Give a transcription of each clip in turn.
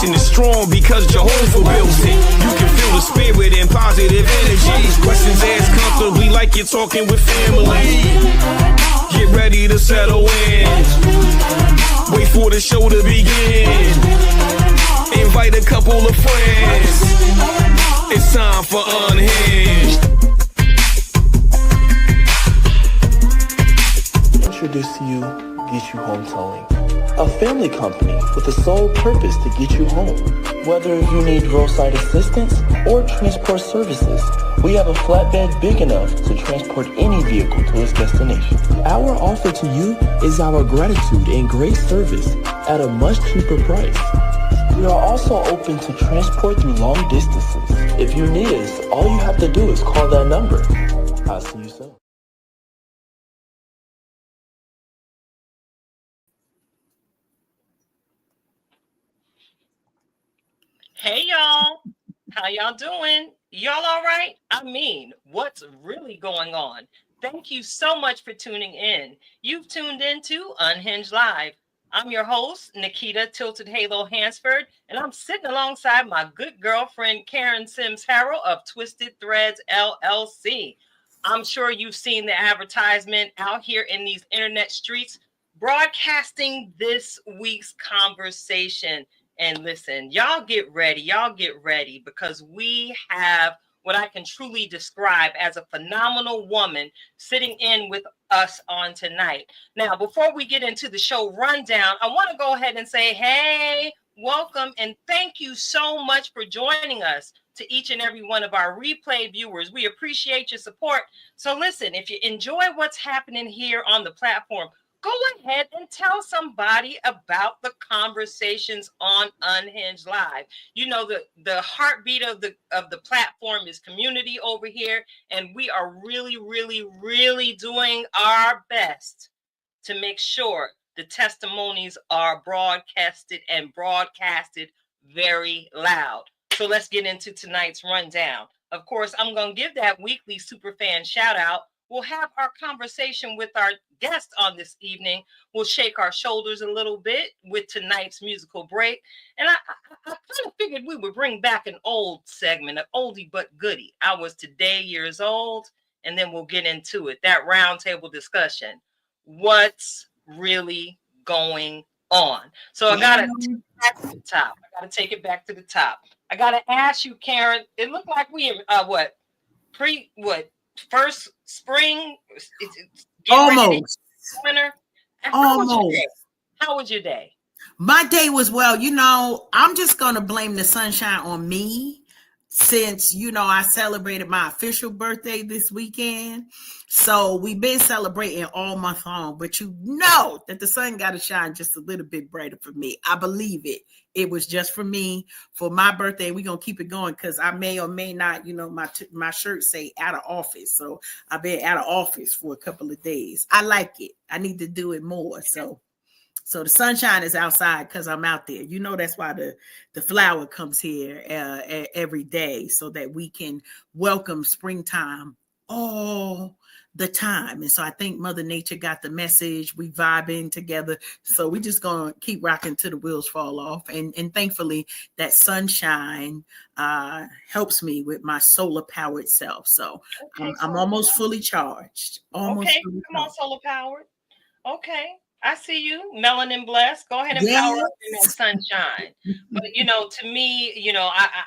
connection is strong because Jehovah built it. You can feel the spirit and positive energy. Questions asked comfortably like you're talking with family. Get ready to settle in. Wait for the show to begin. Invite a couple of friends. It's time for Unhinged. Introduce to you Get You Home Towing, a family company with the sole purpose to get you home. Whether you need roadside assistance or transport services, we have a flatbed big enough to transport any vehicle to its destination. Our offer to you is our gratitude and great service at a much cheaper price. We are also open to transport through long distances. If you need us, all you have to do is call that number. I'll see you soon. Hey y'all, how y'all doing? Y'all all right? I mean, what's really going on? Thank you so much for tuning in. You've tuned into Unhinged Live. I'm your host, Nikita Tilted Halo Hansford, and I'm sitting alongside my good girlfriend, Karen Sims Harrell of Twisted Threads LLC. I'm sure you've seen the advertisement out here in these internet streets broadcasting this week's conversation. And listen, y'all get ready because we have what I can truly describe as a phenomenal woman sitting in with us on tonight. Now, before we get into the show rundown, I want to go ahead and say, hey, welcome, and thank you so much for joining us. To each and every one of our replay viewers, we appreciate your support. So listen, if you enjoy what's happening here on the platform, go ahead and tell somebody about the conversations on Unhinged Live. You know, the heartbeat of the platform is community over here, and we are really, really, really doing our best to make sure the testimonies are broadcasted very loud. So let's get into tonight's rundown. Of course, I'm going to give that weekly superfan shout out. We'll have our conversation with our guest on this evening. We'll shake our shoulders a little bit with tonight's musical break. And I kind of figured we would bring back an old segment, an oldie but goodie. I was today years old, and then we'll get into it. That roundtable discussion. What's really going on? So I got to take it back to the top. I got to ask you, Karen, it looked like we first spring, almost winter. Almost. How was your day? My day was well. I'm just gonna blame the sunshine on me, since I celebrated my official birthday this weekend. So we've been celebrating all month long, but that the sun got to shine just a little bit brighter for me. I believe it. It was just for me, for my birthday. We're going to keep it going because I may or may not, my shirt say out of office. So I've been out of office for a couple of days. I like it. I need to do it more. So the sunshine is outside because I'm out there. That's why the flower comes here every day, so that we can welcome springtime all the time. And so I think Mother Nature got the message. We vibing together. So we just going to keep rocking till the wheels fall off. And thankfully that sunshine helps me with my solar powered self. So I'm almost fully charged. Come on, solar powered. Okay. I see you, melanin blessed. Go ahead and power up in that sunshine. But, to me,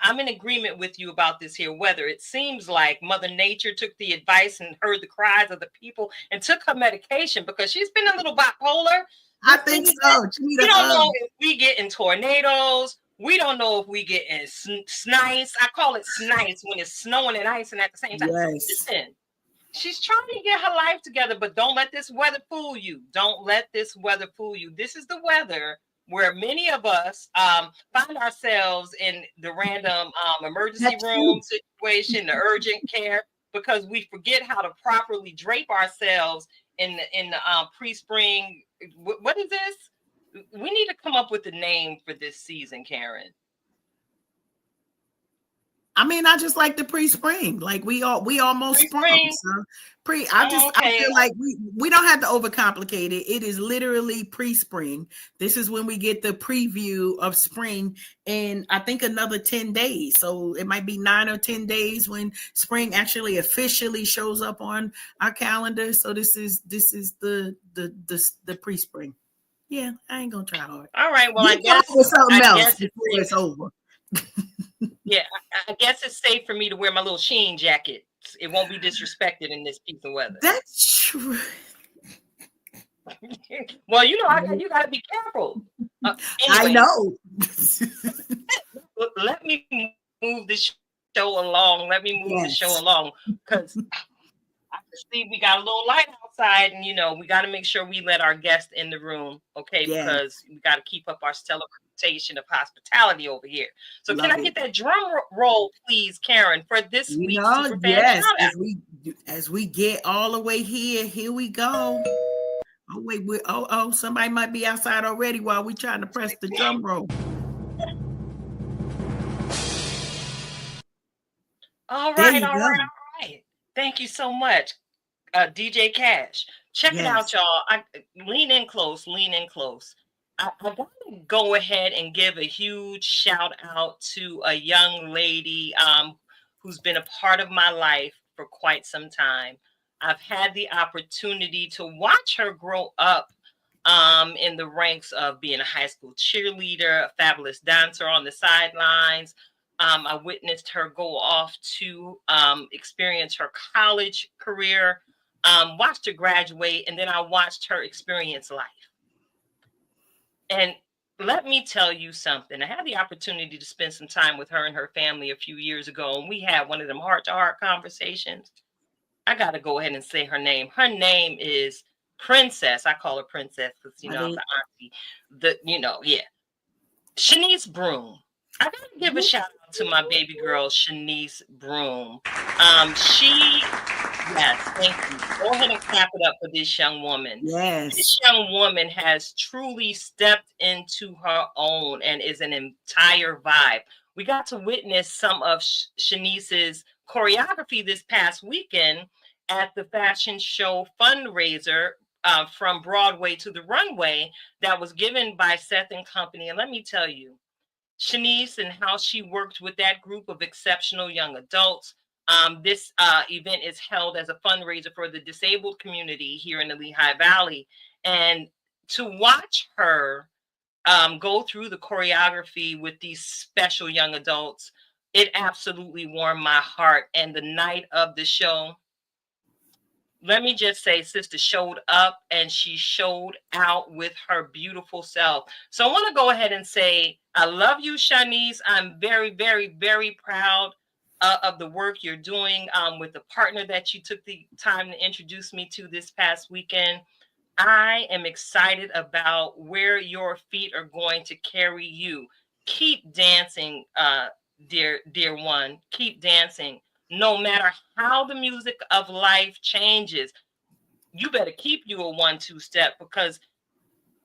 I'm in agreement with you about this here weather. It seems like Mother Nature took the advice and heard the cries of the people and took her medication, because she's been a little bipolar. I think so. We don't know if we get in tornadoes. We don't know if we get in snice. I call it snice when it's snowing and icing at the same time. Yes. Listen. She's trying to get her life together, but don't let this weather fool you. This is the weather where many of us find ourselves in the random emergency room situation, the urgent care, because we forget how to properly drape ourselves in the pre-spring. What is this? We need to come up with a name for this season, Karen. I mean, I just like the pre-spring. Like we almost sprung. Pre-spring? So Oh, I okay. feel like we don't have to overcomplicate it. It is literally pre-spring. This is when we get the preview of spring in I think another 10 days. So it might be 9 or 10 days when spring actually officially shows up on our calendar. So this is the pre-spring. Yeah, I ain't gonna try hard. All right. Well, You I come up guess with something I else guess it's before it's over. yeah. I guess it's safe for me to wear my little Sheen jacket. It won't be disrespected in this piece of weather. That's true. Well, you know, you got to be careful. I Anyways, know. let me move the show along. Let me move the show Yes. along because I can see we got a little light outside, and you know we got to make sure we let our guests in the room, okay? Yes. Because we got to keep up our stellar reputation of hospitality over here. So, Love can I it. get that drum roll, please, Karen, for this You week's know, Superfan yes. shout out? As we get all the way here we go. Oh wait, somebody might be outside already while we trying to press the drum roll. All There right, you all go. right, all right. Thank you so much, DJ Cash. Check it out, Yes. y'all. Lean in close, lean in close. I want to go ahead and give a huge shout out to a young lady who's been a part of my life for quite some time. I've had the opportunity to watch her grow up in the ranks of being a high school cheerleader, a fabulous dancer on the sidelines. I witnessed her go off to experience her college career, watched her graduate, and then I watched her experience life. And let me tell you something. I had the opportunity to spend some time with her and her family a few years ago, and we had one of them heart-to-heart conversations. I got to go ahead and say her name. Her name is Princess. I call her Princess because, you know, I'm the auntie. Shanice Broom. I got to give a shout out to my baby girl, Shanice Broom. Yes, thank you. Go ahead and clap it up for this young woman. Yes. This young woman has truly stepped into her own and is an entire vibe. We got to witness some of Shanice's choreography this past weekend at the fashion show fundraiser from Broadway to the Runway that was given by Seth and Company. And let me tell you, Shanice and how she worked with that group of exceptional young adults. This event is held as a fundraiser for the disabled community here in the Lehigh Valley. And to watch her go through the choreography with these special young adults, it absolutely warmed my heart. And the night of the show, let me just say, sister showed up and she showed out with her beautiful self. So I want to go ahead and say, I love you, Shanice. I'm very, very, very proud of the work you're doing with the partner that you took the time to introduce me to this past weekend. I am excited about where your feet are going to carry you. Keep dancing, dear one. Keep dancing. No matter how the music of life changes, you better keep you a 1-2 step because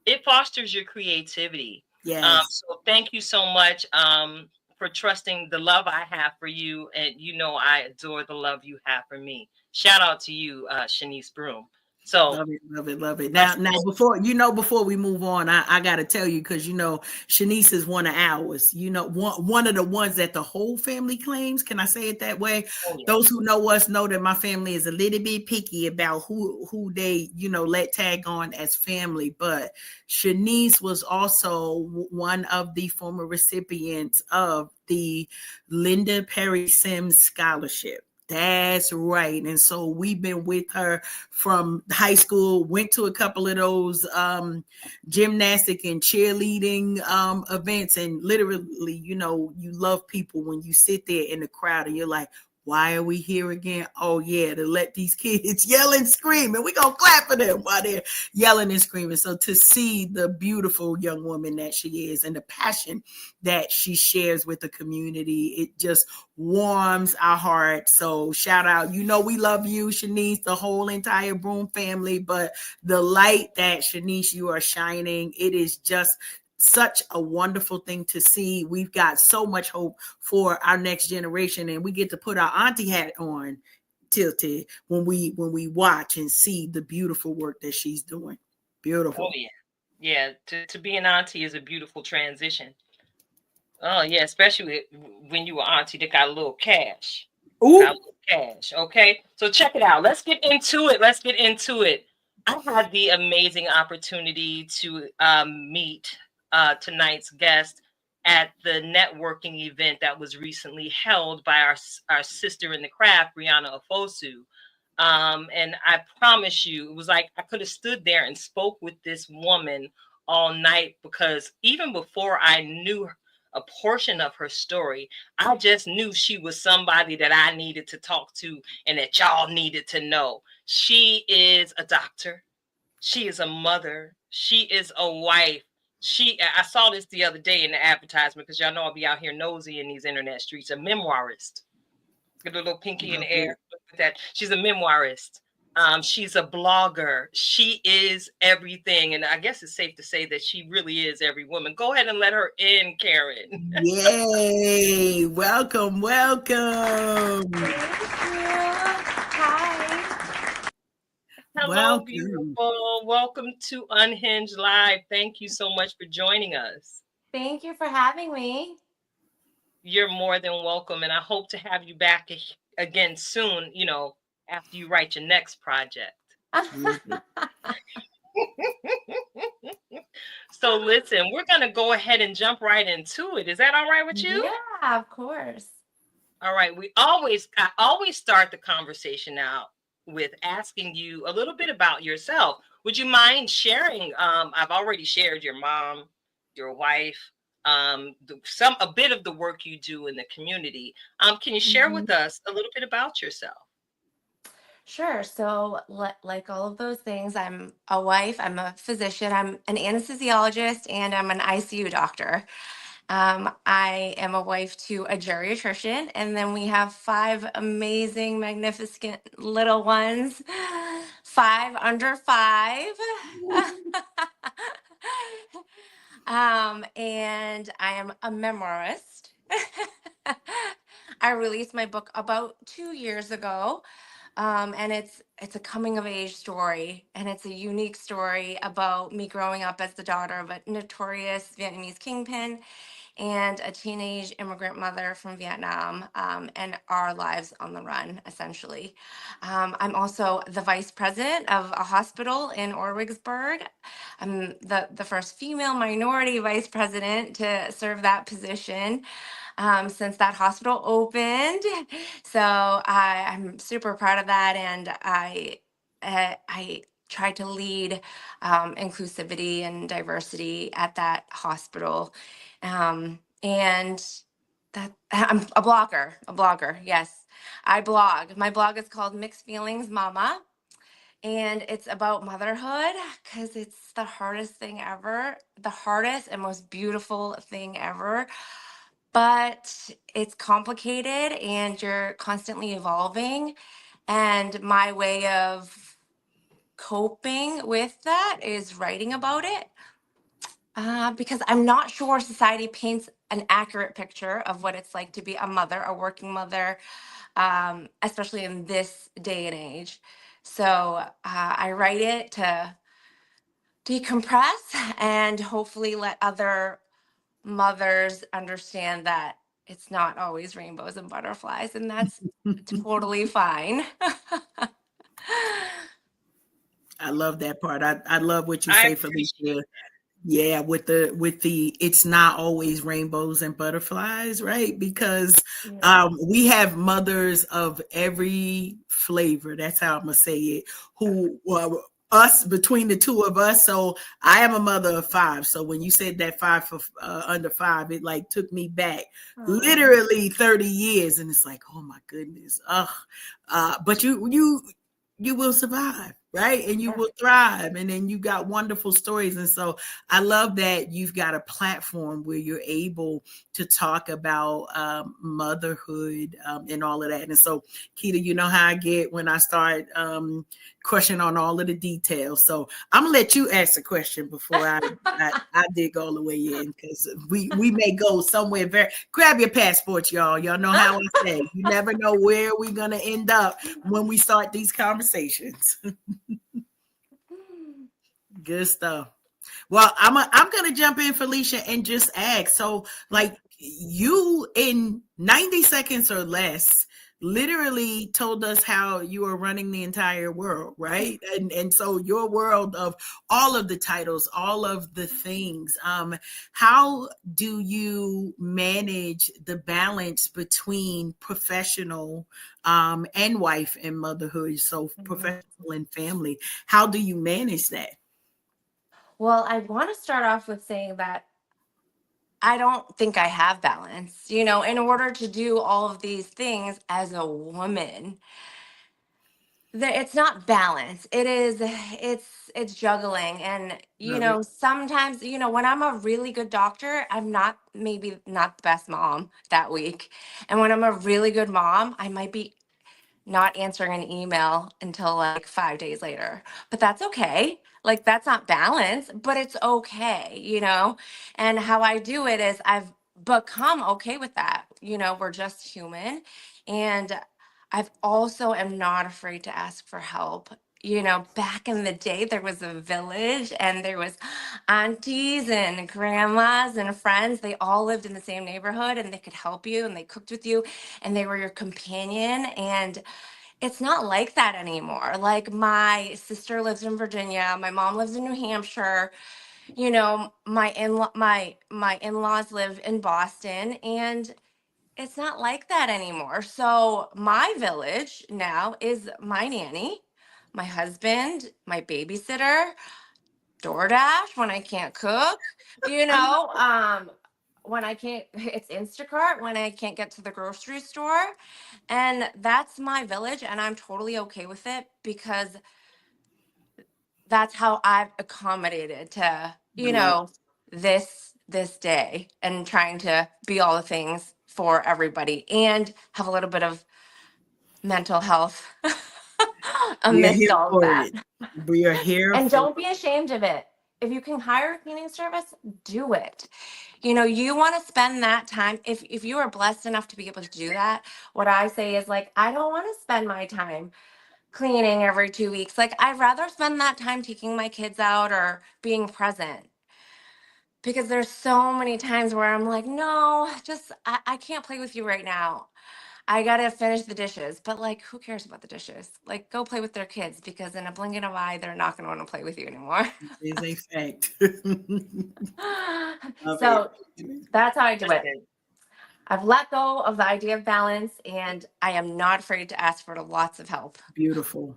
it fosters your creativity. Yes. So thank you so much for trusting the love I have for you. And you know I adore the love you have for me. Shout out to you, Shanice Broom. So love it. Now before we move on, I gotta tell you, because Shanice is one of ours. One of the ones that the whole family claims. Can I say it that way? Oh, yeah. Those who know us know that my family is a little bit picky about who they let tag on as family. But Shanice was also one of the former recipients of the Linda Perry Sims Scholarship. That's right. And so we've been with her from high school, went to a couple of those gymnastic and cheerleading events. And literally, you love people when you sit there in the crowd and you're like, why are we here again? Oh, yeah, to let these kids yell and scream. And we're going to clap for them while they're yelling and screaming. So to see the beautiful young woman that she is and the passion that she shares with the community, it just warms our heart. So shout out. We love you, Shanice, the whole entire Broom family. But the light that, Shanice, you are shining, it is just such a wonderful thing to see. We've got so much hope for our next generation, and we get to put our auntie hat on tilted when we watch and see the beautiful work that she's doing. Beautiful. Oh yeah. To be an auntie is a beautiful transition. Oh yeah, especially when you were auntie that got a little cash. Ooh. Got a little cash. Okay, so check it out. Let's get into it. I had the amazing opportunity to meet tonight's guest at the networking event that was recently held by our sister in the craft, Brianna Ofosu. And I promise you, it was like I could have stood there and spoke with this woman all night, because even before I knew a portion of her story, I just knew she was somebody that I needed to talk to and that y'all needed to know. She is a doctor. She is a mother. She is a wife. I saw this the other day in the advertisement, because y'all know I'll be out here nosy in these internet streets. A memoirist. Get a little pinky in the air. Look at that. She's a memoirist. She's a blogger. She is everything. And I guess it's safe to say that she really is every woman. Go ahead and let her in, Karen. Yay. Welcome. Thank you. Hi. Hello, Welcome. beautiful. Welcome to Unhinged Live. Thank you so much for joining us. Thank you for having me. You're more than welcome. And I hope to have you back again soon, after you write your next project. So listen, we're going to go ahead and jump right into it. Is that all right with you? Yeah, of course. All right. I always start the conversation out with asking you a little bit about yourself. Would you mind sharing? I've already shared your mom, your wife, a bit of the work you do in the community. Can you share with us a little bit about yourself? Sure. So, like all of those things, I'm a wife, I'm a physician, I'm an anesthesiologist, and I'm an ICU doctor. I am a wife to a geriatrician, and then we have 5 amazing, magnificent little ones, 5 under 5. And I am a memoirist. I released my book about 2 years ago. And it's a coming of age story, and it's a unique story about me growing up as the daughter of a notorious Vietnamese kingpin and a teenage immigrant mother from Vietnam, and our lives on the run, essentially. I'm also the vice president of a hospital in Orwigsburg. I'm the first female minority vice president to serve that position since that hospital opened. So I'm super proud of that, and I try to lead inclusivity and diversity at that hospital, and that I'm a blogger. Yes, I blog. My blog is called Mixed Feelings Mama. And it's about motherhood, because it's the hardest thing ever, the hardest and most beautiful thing ever. But it's complicated, and you're constantly evolving. And my way of coping with that is writing about it, because I'm not sure society paints an accurate picture of what it's like to be a mother, a working mother, especially in this day and age. So I write it to decompress and hopefully let other mothers understand that it's not always rainbows and butterflies, and that's totally fine. I love that part. I love what you say, Felicia. Yeah, with the it's not always rainbows and butterflies, right? Because we have mothers of every flavor. That's how I'm gonna say it. Who us, between the two of us. So I am a mother of 5. So when you said that 5 for under 5, it like took me back literally 30 years, and it's like, oh my goodness. But you will survive. right? And you will thrive. And then you got wonderful stories. And so I love that you've got a platform where you're able to talk about motherhood and all of that. And so, Keita, you know how I get when I start crushing on all of the details. So I'm gonna let you ask the question before I dig all the way in, because we may go somewhere very. Grab your passports, y'all. Y'all know how I say. You never know where we're gonna end up when we start these conversations. Good stuff. Well, I'm gonna jump in, Felicia, and just ask. So, like, you in 90 seconds or less literally told us how you are running the entire world, right? And so your world of all of the titles, all of the things. How do you manage the balance between professional and wife and motherhood? So professional and family. How do you manage that? Well, I want to start off with saying that I don't think I have balance. In order to do all of these things as a woman, it's not balance. It's juggling. And Love it. sometimes, when I'm a really good doctor, I'm not maybe not the best mom that week. And when I'm a really good mom, I might be not answering an email until like 5 days later. But that's okay. Like, that's not balance, but it's okay. And how I do it is I've become okay with that. We're just human. And I've also am not afraid to ask for help. Back in the day, there was a village and there was aunties and grandmas and friends. They all lived in the same neighborhood and they could help you and they cooked with you and they were your companion. And it's not like that anymore. Like, my sister lives in Virginia, my mom lives in New Hampshire. My in-laws live in Boston, and it's not like that anymore. So my village now is my nanny, my husband, my babysitter, DoorDash when I can't cook, when I can't, it's Instacart when I can't get to the grocery store. And that's my village. And I'm totally okay with it because that's how I've accommodated to, this day and trying to be all the things for everybody and have a little bit of mental health We are amidst here all of for that. it. We are here And for don't be ashamed of it. If you can hire a cleaning service, do it. You want to spend that time. If you are blessed enough to be able to do that, what I say is, like, I don't want to spend my time cleaning every 2 weeks. Like, I'd rather spend that time taking my kids out or being present. Because there's so many times where I'm like, no, just I can't play with you right now. I gotta finish the dishes. But, like, who cares about the dishes? Like, go play with their kids, because in a blink of an eye, they're not gonna want to play with you anymore. is a fact. Love it. So that's how I do it. Listen, I've let go of the idea of balance, and I am not afraid to ask for lots of help. Beautiful.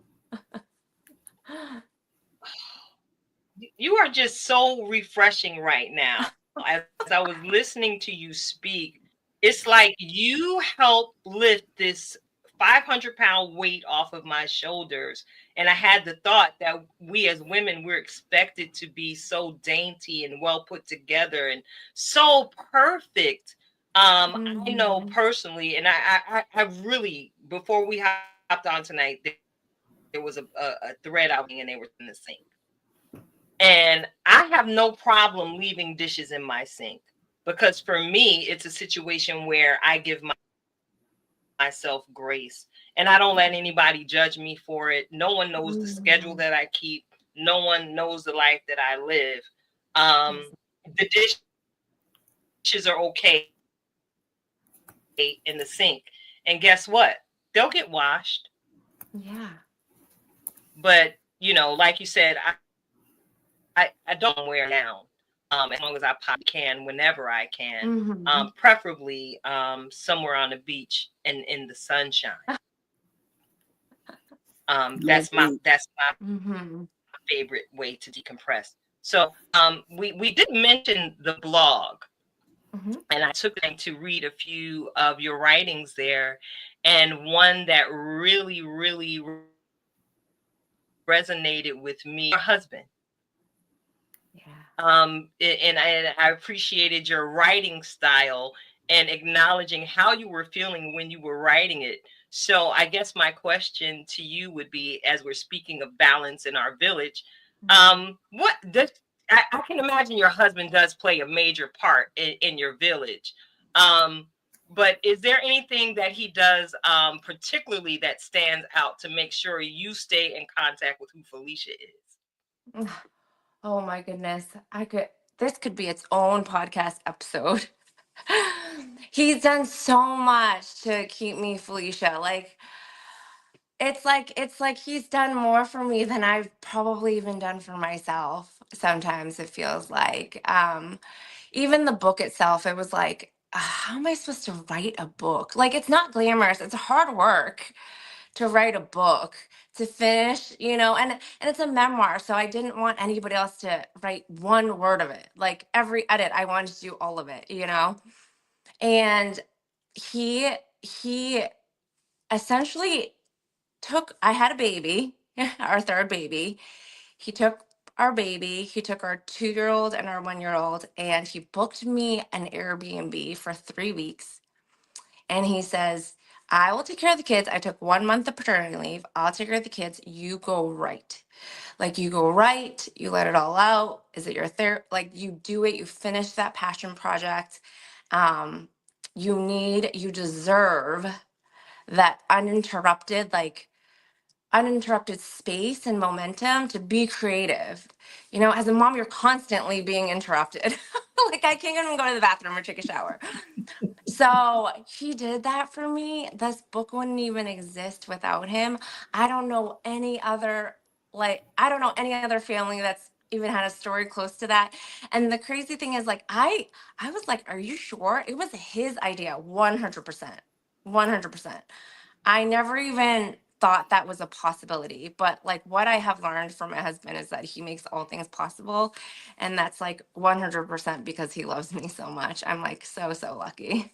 you are just so refreshing right now. As I was listening to you speak, it's like you help lift this 500-pound weight off of my shoulders. And I had the thought that we as women, we're expected to be so dainty and well put together and so perfect. I know personally, and I really, before we hopped on tonight, there was a thread out and they were in the sink. And I have no problem leaving dishes in my sink, because for me, it's a situation where I give myself grace and I don't let anybody judge me for it. No one knows the schedule that I keep. No one knows the life that I live. The dishes are okay in the sink. And guess what? They'll get washed. Yeah. But, like you said, I don't wear down. As long as I can, whenever I can, preferably somewhere on the beach and in the sunshine. That's my favorite way to decompress. So we did mention the blog, and I took time to read a few of your writings there, and one that really, really resonated with me, your husband. Yeah. And I appreciated your writing style and acknowledging how you were feeling when you were writing it. So I guess my question to you would be, as we're speaking of balance in our village, what does I can imagine your husband does play a major part in your village. Um, but is there anything that he does particularly that stands out to make sure you stay in contact with who Felicia is? Oh my goodness. This could be its own podcast episode. He's done so much to keep me Felicia. Like it's like he's done more for me than I've probably even done for myself. Sometimes it feels like even the book itself, it was like how am I supposed to write a book? Like it's not glamorous. It's hard work to write a book, to finish, and it's a memoir, so I didn't want anybody else to write one word of it. Like every edit, I wanted to do all of it. And he essentially took I had a baby, our third baby. He took our baby, he took our 2-year-old and our 1-year-old, and he booked me an Airbnb for 3 weeks. And he says, I will take care of the kids. I took 1 month of paternity leave. I'll take care of the kids. You go write. Like you go write, you let it all out. Is it your therapy? Like you do it, you finish that passion project. Um, you deserve that uninterrupted space and momentum to be creative. As a mom, you're constantly being interrupted. Like I can't even go to the bathroom or take a shower. So he did that for me. This book wouldn't even exist without him. I don't know any other I don't know any other family that's even had a story close to that. And the crazy thing is I was like, are you sure? It was his idea, 100%. 100%. I never even thought that was a possibility, but like what I have learned from my husband is that he makes all things possible, and that's like 100% because he loves me so much. I'm like so lucky.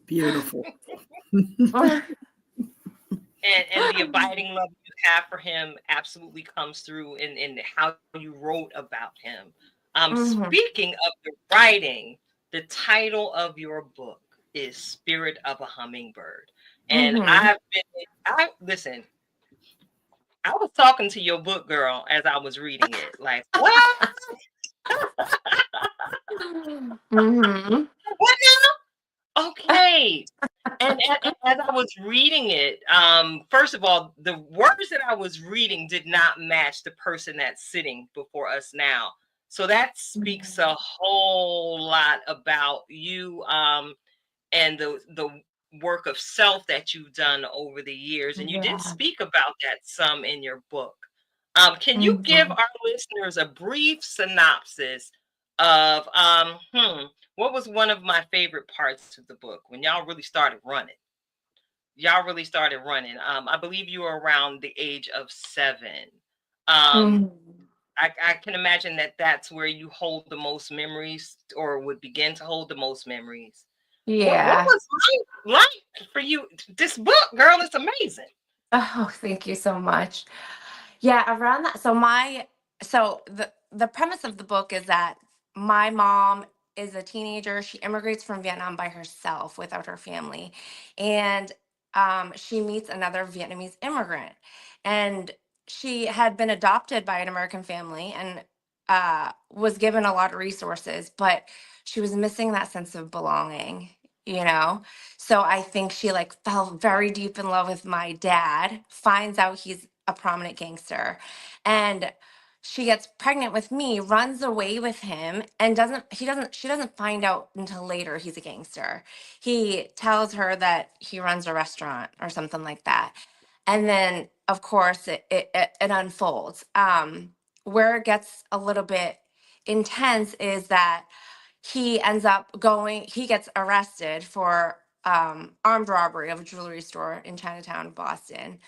Beautiful. And the abiding love you have for him absolutely comes through in how you wrote about him. Mhm. Speaking of the writing, the title of your book is Spirit of a Hummingbird. And Mhm. I listen, I was talking to your book, girl, as I was reading it. Like, what? Mhm. What now? Okay. And as I was reading it, first of all, the words that I was reading did not match the person that's sitting before us now. So that speaks a whole lot about you, and the work of self that you've done over the years. And you did Yeah. speak about that some in your book. Can you give Mhm. our listeners a brief synopsis of what was one of my favorite parts of the book when y'all really started running? Y'all really started running. I believe you were around the age of 7. Um, Mhm. I can imagine that that's where you hold the most memories or would begin to hold the most memories. What Yeah. was life like for you? This book, girl, it's amazing. Oh, thank you so much. Yeah, around that. So the premise of the book is that my mom is a teenager. She immigrates from Vietnam by herself without her family, and she meets another Vietnamese immigrant, and she had been adopted by an American family and was given a lot of resources, but she was missing that sense of belonging. You know, so I think she like fell very deep in love with my dad, finds out he's a prominent gangster, and she gets pregnant with me, runs away with him, and she doesn't find out until later he's a gangster. He tells her that he runs a restaurant or something like that. And then of course it unfolds. Where it gets a little bit intense is that he gets arrested for armed robbery of a jewelry store in Chinatown, Boston,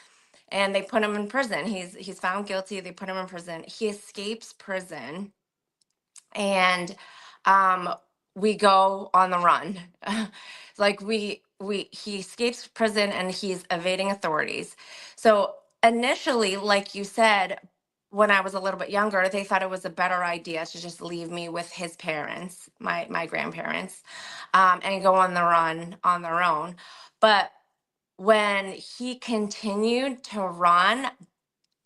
and they put him in prison. He's found guilty. They put him in prison. He escapes prison, and um, we go on the run. Like he escapes prison and he's evading authorities. So initially, like you said, when I was a little bit younger, they thought it was a better idea to just leave me with his parents, my grandparents, and go on the run on their own. But when he continued to run,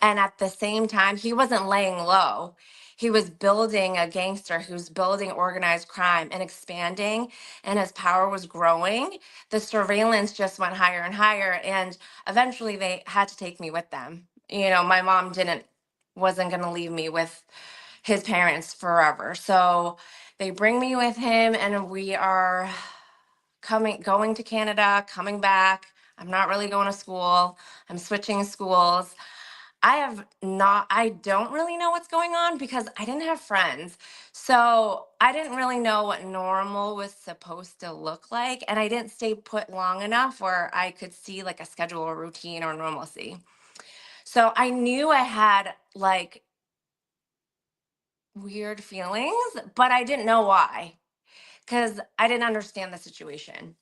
and at the same time, he wasn't laying low. He was building a gangster who's building organized crime and expanding, and his power was growing. The surveillance just went higher and higher, and eventually they had to take me with them. You know, my mom wasn't going to leave me with his parents forever. So they bring me with him, and we are going to Canada, coming back. I'm not really going to school. I'm switching schools. I don't really know what's going on because I didn't have friends. So I didn't really know what normal was supposed to look like. And I didn't stay put long enough where I could see like a schedule or routine or normalcy. So I knew I had like weird feelings, but I didn't know why because I didn't understand the situation.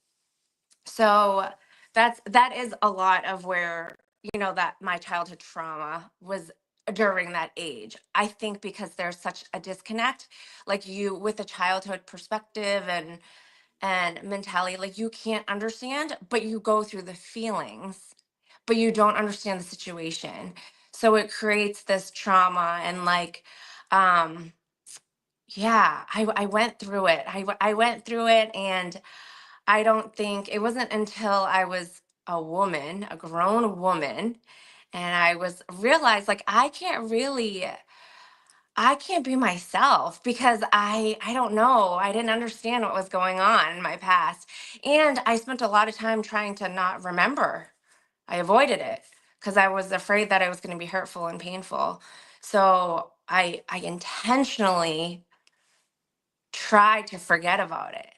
So that is a lot of where, you know, that my childhood trauma was during that age. I think because there's such a disconnect, like you with the childhood perspective and mentality, like you can't understand, but you go through the feelings, but you don't understand the situation. So it creates this trauma and like um yeah, I went through it. I went through it, and I don't think it wasn't until I was a woman, a grown woman, and I was realized like I can't be myself because I don't know. I didn't understand what was going on in my past. And I spent a lot of time trying to not remember. I avoided it because I was afraid that it was going to be hurtful and painful. So I intentionally tried to forget about it.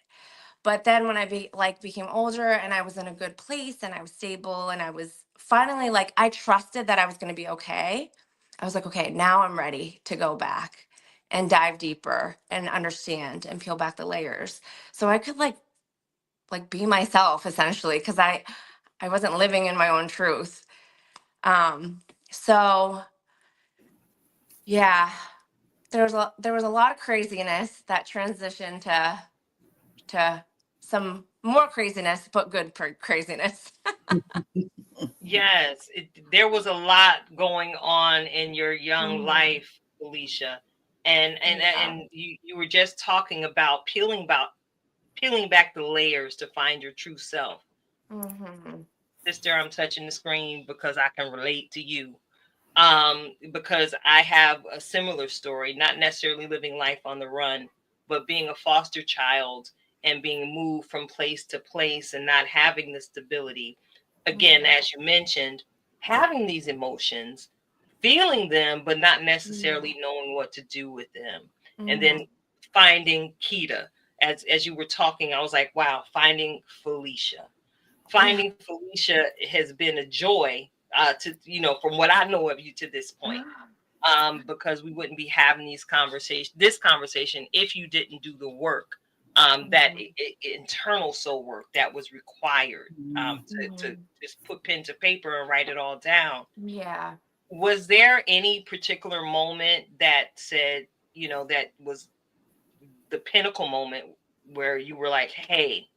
But then when became older and I was in a good place and I was stable and I was finally like I trusted that I was going to be okay. I was like, okay, now I'm ready to go back and dive deeper and understand and peel back the layers. So I could be myself essentially because I wasn't living in my own truth. So yeah, there was a lot of craziness that transitioned to some more craziness, but good craziness. Yes, there was a lot going on in your young Mhm. life, Felicia, Yeah. and you were just talking about peeling back the layers to find your true self. Mhm. Sister, I'm touching the screen because I can relate to you. Because I have a similar story, not necessarily living life on the run, but being a foster child and being moved from place to place and not having the stability. Again, Mhm. as you mentioned, having these emotions, feeling them, but not necessarily Mhm. knowing what to do with them. And then Mhm. finding Kita. As you were talking, I was like, wow, finding Felicia. Yeah. Finding Felicia has been a joy to, from what I know of you to this point. Because we wouldn't be having this conversation if you didn't do the work, that Mhm. internal soul work that was required, to Mhm. just put pen to paper and write it all down. Yeah. Was there any particular moment that said, that was the pinnacle moment where you were like, hey,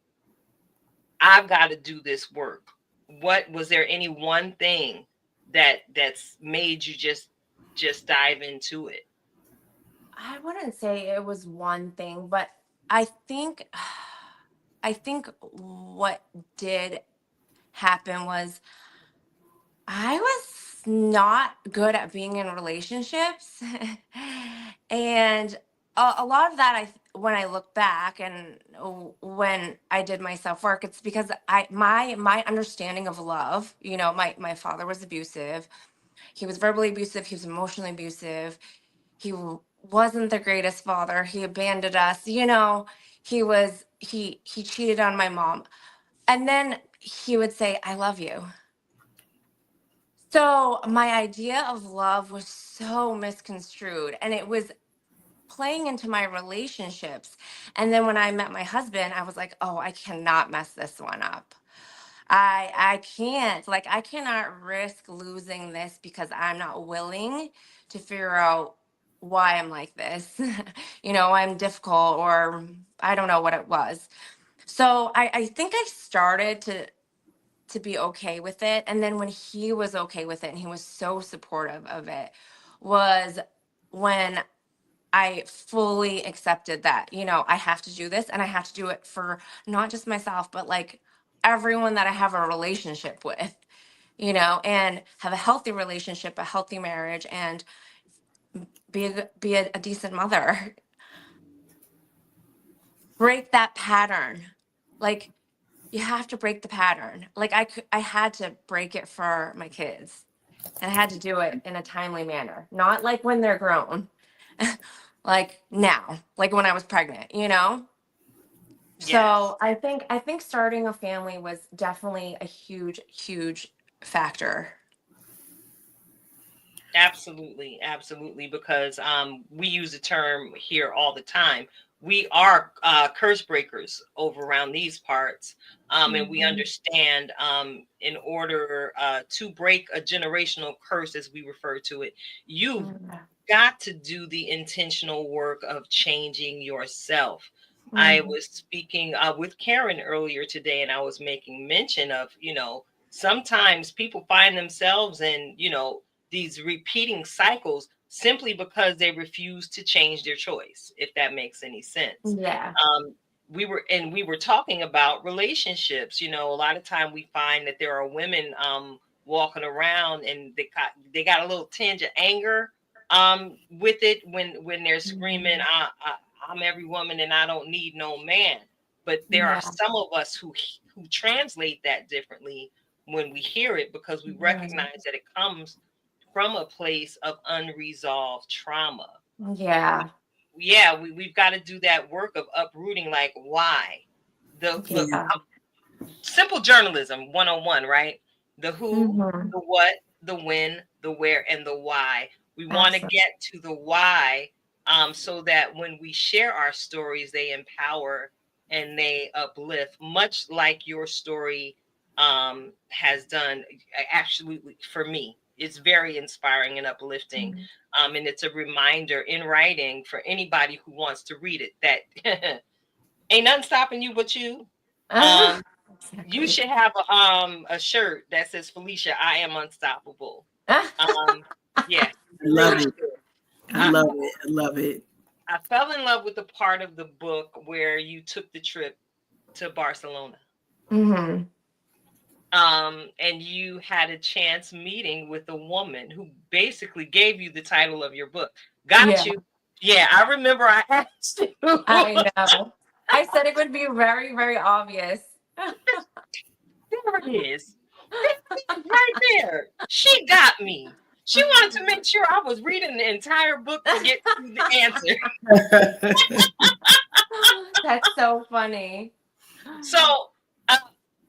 I've got to do this work? What was there any one thing that's made you just dive into it? I wouldn't say it was one thing, but I think I think what did happen was I was not good at being in relationships. And a lot of that when I look back and when I did my self-work, it's because my understanding of love, you know, my father was abusive. He was verbally abusive, he was emotionally abusive. Wasn't the greatest father. He abandoned us, you know. He cheated on my mom. And then he would say, "I love you." So my idea of love was so misconstrued, and it was playing into my relationships. And then when I met my husband, I was like, oh, I cannot mess this one up. I can't, like, I cannot risk losing this because I'm not willing to figure out why I'm like this. I'm difficult, or I don't know what it was. So I think I started to be okay with it. And then when he was okay with it and he was so supportive of it, was when I fully accepted that, I have to do this, and I have to do it for not just myself, but like everyone that I have a relationship with, and have a healthy relationship, a healthy marriage, and be a decent mother. Break that pattern. Like, you have to break the pattern. Like, I had to break it for my kids, and I had to do it in a timely manner, not like when they're grown, like now, like when I was pregnant. Yes. So I think starting a family was definitely a huge, huge factor. Absolutely, absolutely, because we use the term here all the time. We are curse breakers over around these parts, and we Mhm. understand in order to break a generational curse, as we refer to it, you've Mhm. got to do the intentional work of changing yourself. I Mhm. was speaking with Karen earlier today, and I was making mention of, sometimes people find themselves in, these repeating cycles simply because they refuse to change their choice, if that makes any sense. Yeah. We were talking about relationships. A lot of time we find that there are women walking around, and they got a little tinge of anger with it when they're screaming, Mhm. I'm every woman and I don't need no man. But there are Yeah. some of us who translate that differently when we hear it, because we Mhm. recognize that it comes from a place of unresolved trauma. Yeah. We've got to do that work of uprooting, like, why. The Yeah. simple journalism 101, right? The who, Hmm. the what, the when, the where, and the why. We want to Absolutely. get to the why, so that when we share our stories, they empower and they uplift, much like your story has done. Absolutely, for me, it's very inspiring and uplifting. And it's a reminder in writing for anybody who wants to read it that ain't nothing stopping you but you. Um, you Exactly. should have a shirt that says, Felicia, I am unstoppable. Um, yeah, I you love really it. should. I I, love it. I love it. I fell in love with the part of the book where you took the trip to Barcelona. Hmm. And you had a chance meeting with a woman who basically gave you the title of your book. Got Yeah, you. Yeah, I remember I asked you. I know. I said it would be very, very obvious. There it is. Right there. She got me. She wanted to make sure I was reading the entire book to get to the answer. That's so funny. So uh,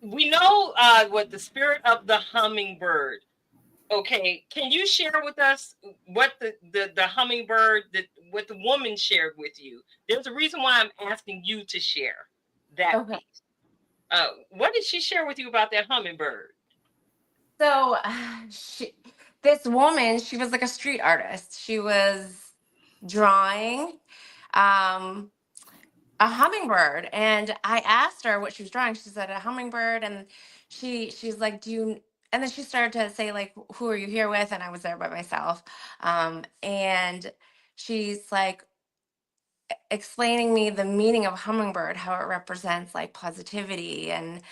we know what the spirit of the hummingbird. Okay, can you share with us what the hummingbird, what the woman shared with you? There's a reason why I'm asking you to share that Okay. piece. What did she share with you about that hummingbird? So, this woman, she was like a street artist. She was drawing um, a hummingbird, and I asked her what she was drawing. She said a hummingbird, and she's like, "Do you?" And then she started to say like, "Who are you here with?" And I was there by myself, and she's like explaining me the meaning of hummingbird, how it represents like positivity and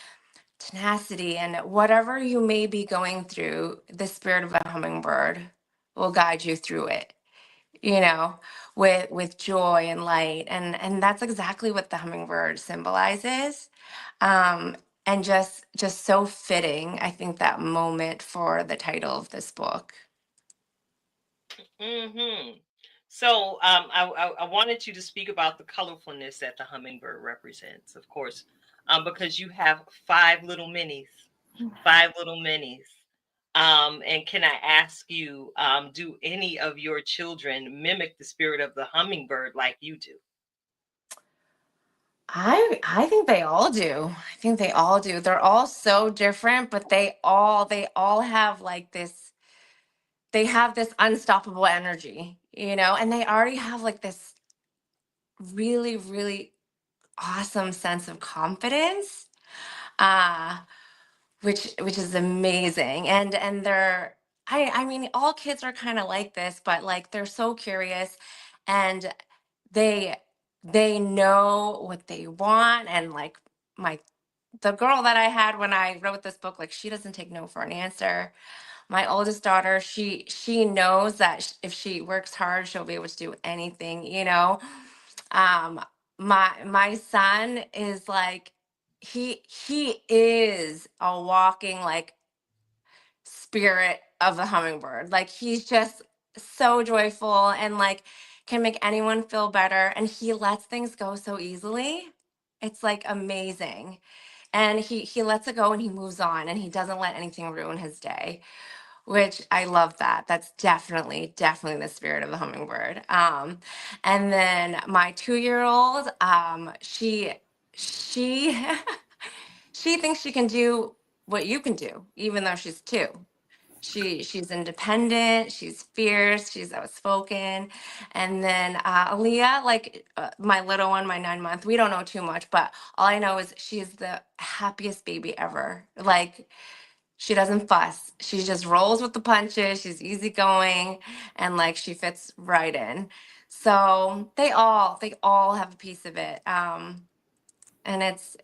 tenacity, and whatever you may be going through, the spirit of a hummingbird will guide you through it, you know, with joy and light. And that's exactly what the hummingbird symbolizes. Um, and just so fitting, I think, that moment for the title of this book. Hmm. So I wanted you to speak about the colorfulness that the hummingbird represents, of course, because you have five little minis. And can I ask you, do any of your children mimic the spirit of the hummingbird like you do? I think they all do. I think they all do. They're all so different, but they all have like this, they have this unstoppable energy, and they already have like this really, really awesome sense of confidence. Uh which is amazing. And they're, I mean, all kids are kind of like this, but like they're so curious, and they they know what they want. And like my the girl that I had when I wrote this book, like she doesn't take no for an answer. My oldest daughter, she knows that if she works hard, she'll be able to do anything. um my son is like, he is a walking like spirit of the hummingbird. Like he's just so joyful and like can make anyone feel better, and he lets things go so easily. It's like amazing. And he lets it go and he moves on, and he doesn't let anything ruin his day, which I love. That's definitely the spirit of the hummingbird. And then my 2-year old, she she thinks she can do what you can do, even though she's 2. She's independent, she's fierce, she's outspoken. And then Aaliyah, like my little one, my 9-month, we don't know too much, but all I know is she's the happiest baby ever. Like she doesn't fuss. She just rolls with the punches. She's easygoing, and like she fits right in. So they all have a piece of it. And it's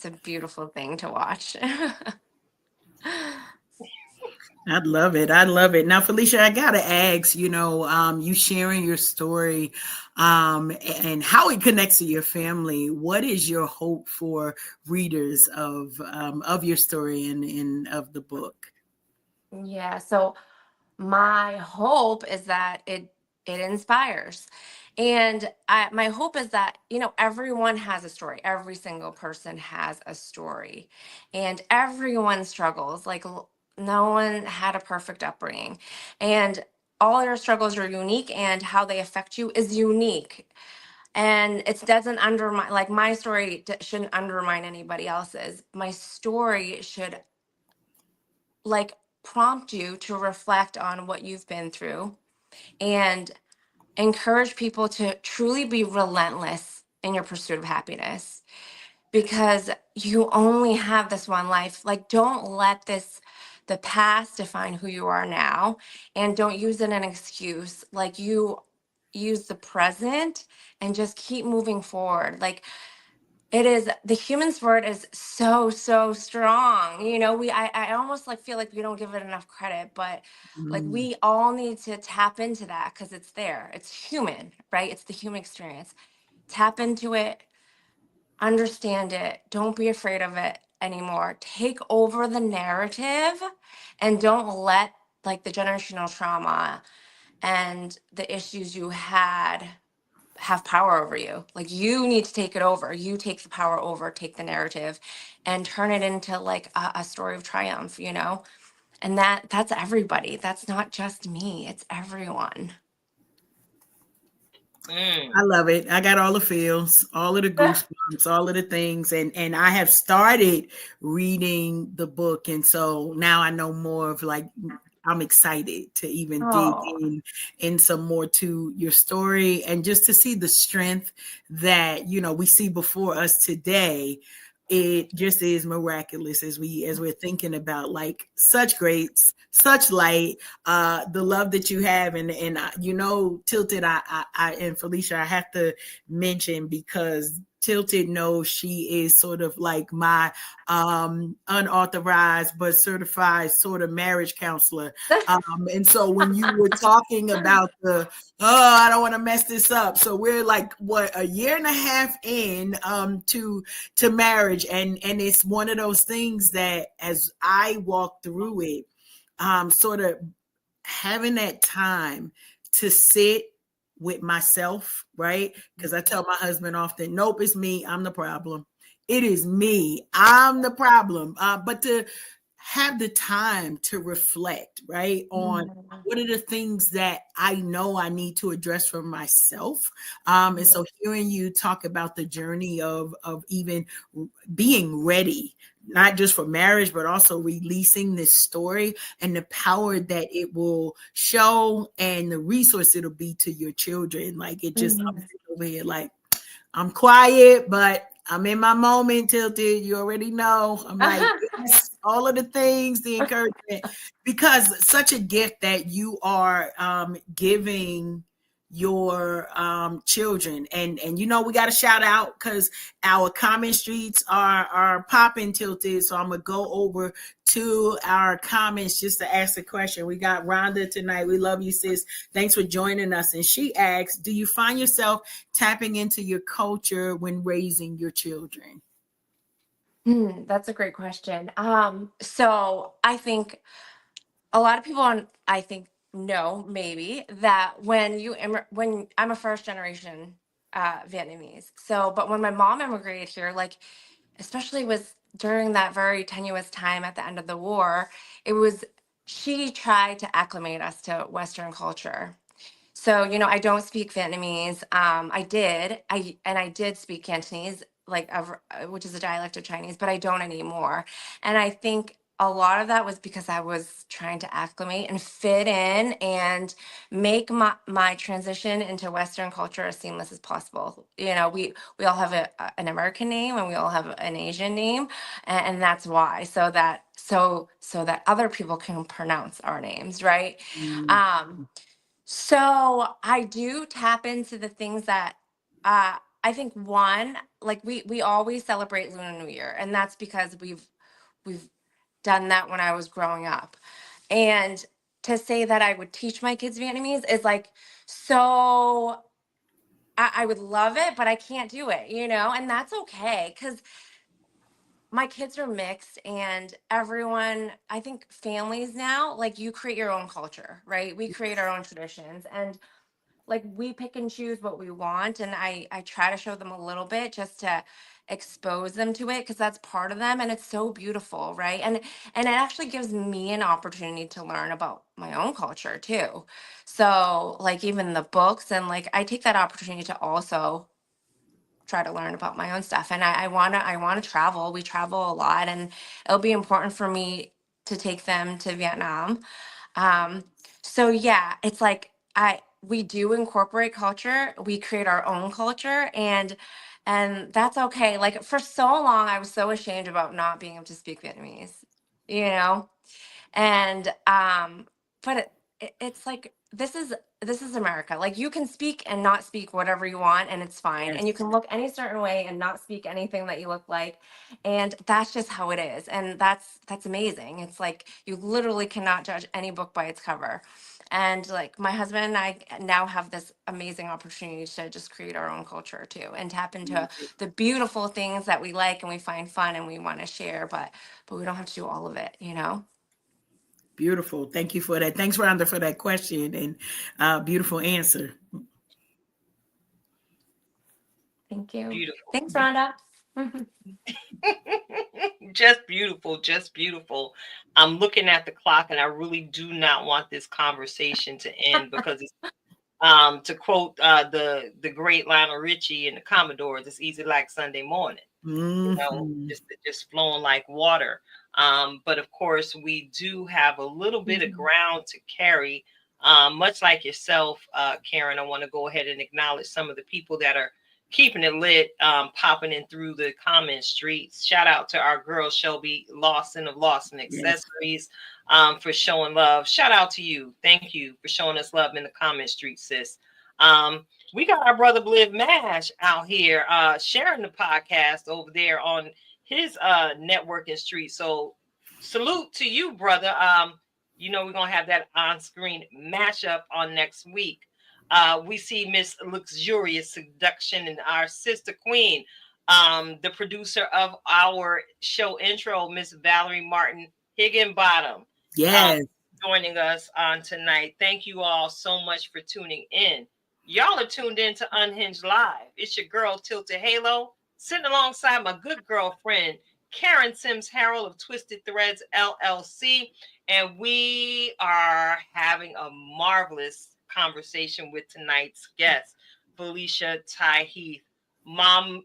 a beautiful thing to watch. I love it. I love it. Now, Felicia, I gotta ask, you sharing your story, and how it connects to your family. What is your hope for readers of your story and of the book? Yeah, so my hope is that it inspires. And my hope is that everyone has a story. Every single person has a story, and everyone struggles. Like no one had a perfect upbringing, and all your struggles are unique, and how they affect you is unique. And it doesn't undermine, like my story shouldn't undermine anybody else's. My story should like prompt you to reflect on what you've been through, and encourage people to truly be relentless in your pursuit of happiness, because you only have this one life. Like don't let the past define who you are now, and don't use it as an excuse. Like you use the present and just keep moving forward. Like it is, the human spirit is so strong. I almost like feel like we don't give it enough credit, but like Mm. we all need to tap into that, because it's there. It's human, right? It's the human experience. Tap into it, understand it. Don't be afraid of it anymore. Take over the narrative, and don't let like the generational trauma and the issues you had have power over you. Like you need to take it over. You take the power over, take the narrative, and turn it into like a story of triumph. And that's everybody. That's not just me. It's everyone. I love it. I got all the feels, all of the goosebumps, all of the things, and I have started reading the book, and so now I know more of like I'm excited to even dig Oh, in some more to your story, and just to see the strength that we see before us today. It just is miraculous as we're thinking about like such greats, such light, the love that you have. And Tilted, I and Felicia, I have to mention, because Tilted knows she is sort of like my unauthorized but certified sort of marriage counselor. And so when you were talking about I don't want to mess this up, so we're like what, a year and a half in to marriage, and it's one of those things that as I walk through it, sort of having that time to sit with myself, right? Because I tell my husband often, nope, it's me, I'm the problem. It is me, I'm the problem. But to have the time to reflect, right, on what are the things that I know I need to address for myself. And so hearing you talk about the journey of even being ready, not just for marriage, but also releasing this story and the power that it will show and the resource it'll be to your children. Like it just, I'm sitting over here like, I'm quiet, but I'm in my moment, Tilted. You already know. I'm like, yes, all of the things, the encouragement, because such a gift that you are giving your children. And you know, we got to shout out because our comment streets are popping, Tilted. So I'm gonna go over to our comments just to ask a question. We got Rhonda tonight. We love you, sis. Thanks for joining us. And she asks, do you find yourself tapping into your culture when raising your children? That's a great question. So I think a lot of people, I think, know maybe that when I'm a first generation Vietnamese. So, but when my mom immigrated here, like especially was during that very tenuous time at the end of the war, it was she tried to acclimate us to Western culture. So, I don't speak Vietnamese. I did speak Cantonese, like which is a dialect of Chinese, but I don't anymore. And I think a lot of that was because I was trying to acclimate and fit in and make my transition into Western culture as seamless as possible. We all have an American name and we all have an Asian name, and that's why, so that other people can pronounce our names, right? So I do tap into the things that I think, one, like we always celebrate Lunar New Year, and that's because we've done that when I was growing up. And to say that I would teach my kids Vietnamese is like, so I would love it, but I can't do it, and that's okay, because my kids are mixed, and everyone, I think families now, like, you create your own culture, right? We create our own traditions, and like we pick and choose what we want, and I try to show them a little bit just to expose them to it, because that's part of them, and it's so beautiful, right? And it actually gives me an opportunity to learn about my own culture too. So like even the books, and like I take that opportunity to also try to learn about my own stuff. And I want to travel. We travel a lot, and it'll be important for me to take them to Vietnam. um, so yeah, it's like we do incorporate culture. We create our own culture, and that's okay. Like for so long, I was so ashamed about not being able to speak Vietnamese, you know. And but it's like this is America. Like you can speak and not speak whatever you want, and it's fine. And you can look any certain way and not speak anything that you look like, and that's just how it is. And that's amazing. It's like you literally cannot judge any book by its cover. And like my husband and I now have this amazing opportunity to just create our own culture too, and tap into the beautiful things that we like and we find fun and we want to share, but we don't have to do all of it. Beautiful. Thank you for that. Thanks, Rhonda, for that question and beautiful answer. Thank you. Beautiful. Thanks, Rhonda. Just beautiful, just beautiful. I'm looking at the clock, and I really do not want this conversation to end because it's to quote the great Lionel Richie and the Commodores, it's easy like Sunday morning. Just flowing like water. But of course, we do have a little bit of ground to carry. Much like yourself, Karen, I want to go ahead and acknowledge some of the people that are keeping it lit, popping in through the comment streets. Shout out to our girl Shelby Lawson of Lawson Accessories for showing love. Shout out to you. Thank you for showing us love in the comment street, sis. We got our brother Bliv Mash out here sharing the podcast over there on his networking street. So salute to you, brother. We're gonna have that on-screen mashup on next week. We see Miss Luxurious Seduction and our sister queen, the producer of our show intro, Miss Valerie Martin Higginbottom. Yes. Joining us on tonight. Thank you all so much for tuning in. Y'all are tuned in to Unhinged Live. It's your girl Tilted Halo, sitting alongside my good girlfriend Karen Sims Harrell of Twisted Threads LLC. And we are having a marvelous conversation with tonight's guest, Felicia Thai Heath, mom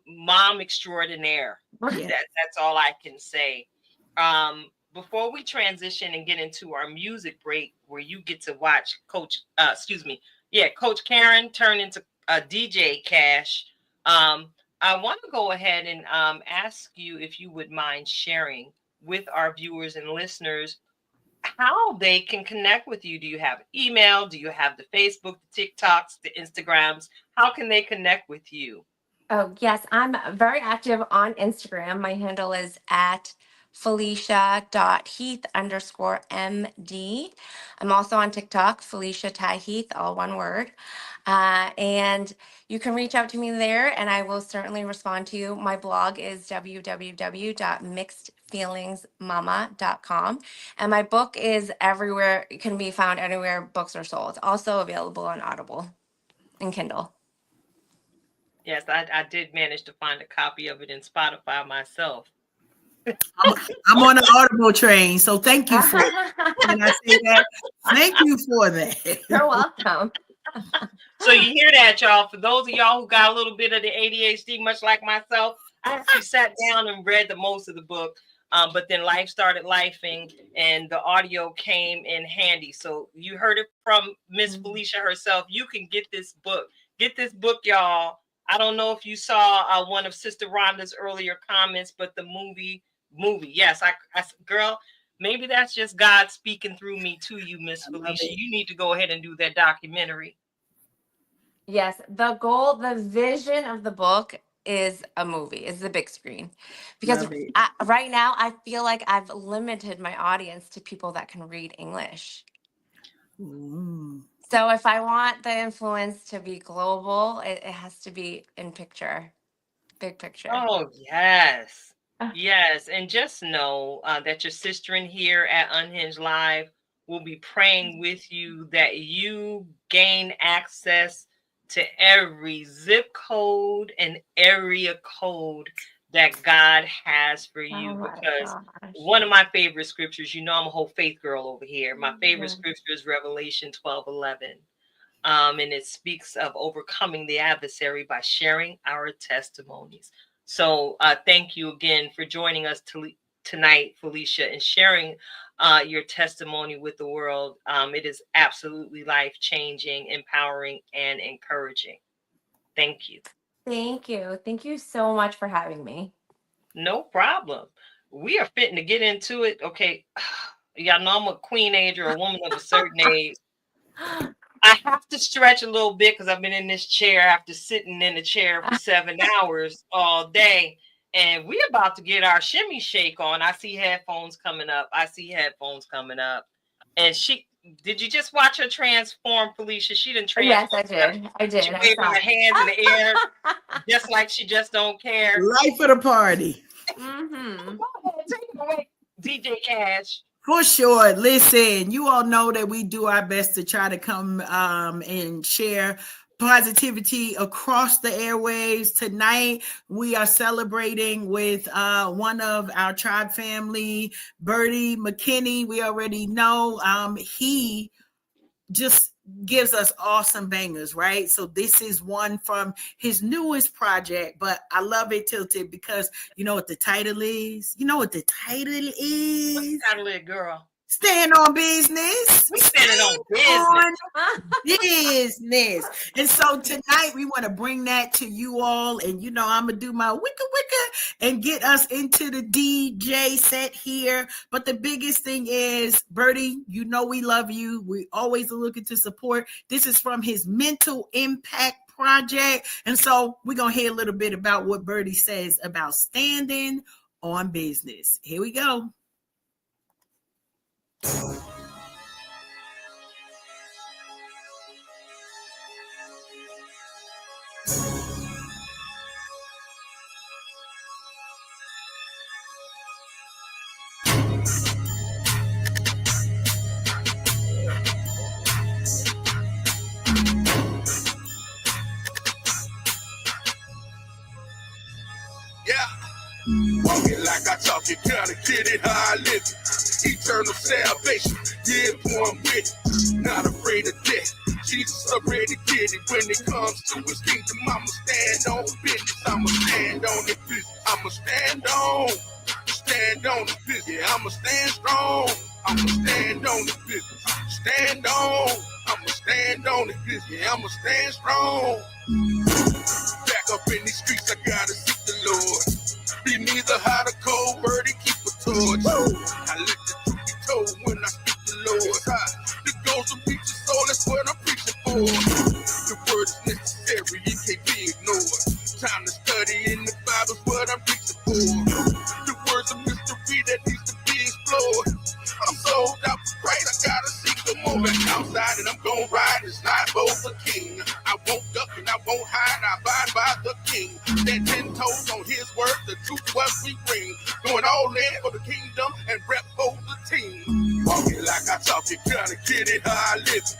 extraordinaire. Yeah. That's all I can say. Before we transition and get into our music break, where you get to watch Coach Karen turn into a DJ Cash, I want to go ahead and ask you if you would mind sharing with our viewers and listeners how they can connect with you. Do you have email? Do you have the Facebook, the TikToks, the Instagrams? How can they connect with you? Oh, yes. I'm very active on Instagram. My handle is at Felicia.Heath_MD. I'm also on TikTok, Felicia Thai Heath, all one word. And you can reach out to me there and I will certainly respond to you. My blog is www.mixedfeelingsmama.com. And my book is everywhere, it can be found anywhere books are sold. Also available on Audible and Kindle. Yes, I did manage to find a copy of it in Spotify myself. I'm on the Audible train, so thank you for when I say that. Thank you for that. You're welcome. So you hear that, y'all. For those of y'all who got a little bit of the ADHD, much like myself, I actually sat down and read the most of the book. But then life started lifing and the audio came in handy. So you heard it from Miss Felicia herself. You can get this book. Get this book, y'all. I don't know if you saw one of Sister Rhonda's earlier comments, but the movie. Yes, I girl, maybe that's just God speaking through me to you, Miss Felicia. You need to go ahead and do that documentary. Yes, the vision of the book is a movie, is the big screen. Because right now I feel like I've limited my audience to people that can read English. So if I want the influence to be global, it has to be in picture, big picture. Oh, yes. Yes. And just know that your sister in here at Unhinged Live will be praying with you that you gain access to every zip code and area code that God has for you. Because one of my favorite scriptures, you know, I'm a whole faith girl over here. My favorite scripture is Revelation 12:11. And it speaks of overcoming the adversary by sharing our testimonies. So thank you again for joining us tonight, Felicia, and sharing your testimony with the world. It is absolutely life-changing, empowering, and encouraging. Thank you. Thank you. Thank you so much for having me. No problem. We are fitting to get into it. Okay. Y'all know I'm a queen age or a woman of a certain age. I have to stretch a little bit because I've been in this chair after sitting in the chair for 7 hours all day. And we're about to get our shimmy shake on. I see headphones coming up. And did you just watch her transform, Felicia? She didn't transform. Yes, I did. She waving her hands in the air, just like she just don't care. Life of the party. Go ahead, take it away, DJ Cash. For sure. Listen, you all know that we do our best to try to come and share positivity across the airwaves. Tonight, we are celebrating with one of our tribe family, Bertie McKinney. We already know he just gives us awesome bangers, right? So this is one from his newest project, but I love it, Tilted, because you know what the title is? What's the title is, girl? Stand on business. We standing on business. And so tonight we want to bring that to you all. And you know, I'm gonna do my wicka and get us into the DJ set here. But the biggest thing is, Bertie, you know we love you. We always are looking to support. This is from his Mental Impact Project. And so we're gonna hear a little bit about what Bertie says about standing on business. Here we go. Walking like I talk, you kinda get it how I live it. Eternal salvation, yeah, boy, I'm with it. Not afraid of death. Jesus already did it. When it comes to his kingdom, I'ma stand on business. I'ma stand on the business. I'ma stand on the business. Yeah, I'ma stand strong. I'ma stand on the business. Stand on. I'ma stand on the business. Yeah, I'ma stand strong. Back up in these streets, I gotta seek the Lord. Be neither hot or cold, birdie, keep a torch. I let the truth be told when I speak the Lord. The goals of reach the soul, that's what I'm preaching for. The word is necessary, it can't be ignored. Time to study in the Bible's what I'm preaching for. The words of mystery that needs to be explored. I'm sold out for Christ, I gotta seek the more back outside, and I'm gon' ride this night for the king. I won't duck and I won't hide, I abide by the king. Stand 10 toes on his word, the truth what we bring. Going all in for the kingdom and rep for the team. Walking like I talk, you gotta get it how I live it.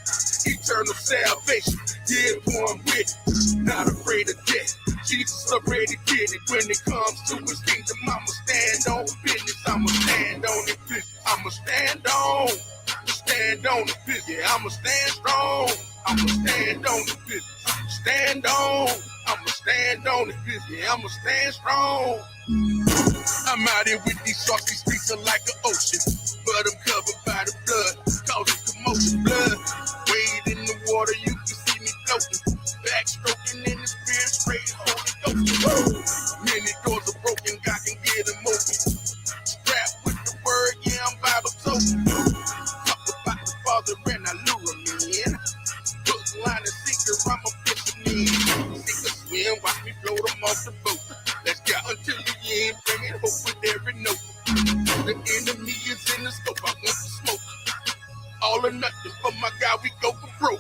Eternal salvation, yeah, boy, I'm with it. Not afraid of death. Jesus already did it. When it comes to his kingdom, I'ma stand on business. I'ma stand on it business. I'ma stand on the business. Yeah, I'ma stand strong. I'ma stand on the business. Stand on. I'ma stand on the business. Yeah, I'ma stand strong. I'm out here with these sharks, these streets are like an ocean. But I'm covered by the blood, causing commotion. Blood, wade in the water, you can see me floating. Backstroking in the spirit, straight Holy Ghost. Many doors are broken, God can get them open. Strapped with the word, yeah, I'm Bible token. Talk about the Father and I lure him in. Hook, line, and sinker, I'm a fisherman. Sink or swim, watch me float them off the boat. Let's go until the end, bringing hope with every note. The enemy is in the scope, I want to smoke. All or nothing for my God, we go for broke.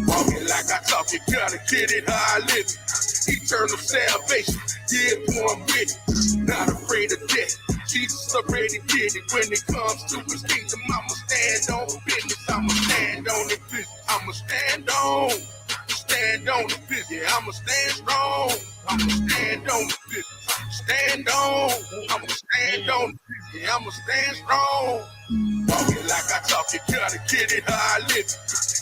Walking like I talk, you gotta get it how I live it. Eternal salvation, yeah, boy, I'm with it. Not afraid of death. Jesus already did it. When it comes to his kingdom, I'ma stand on business. I'ma stand on the business. I'ma stand on the business. Yeah, I'ma stand strong. I'ma stand on the business. Stand on. I'ma stand on the business. Yeah, I'ma stand strong. Walking like I talk, you gotta get it how I live it.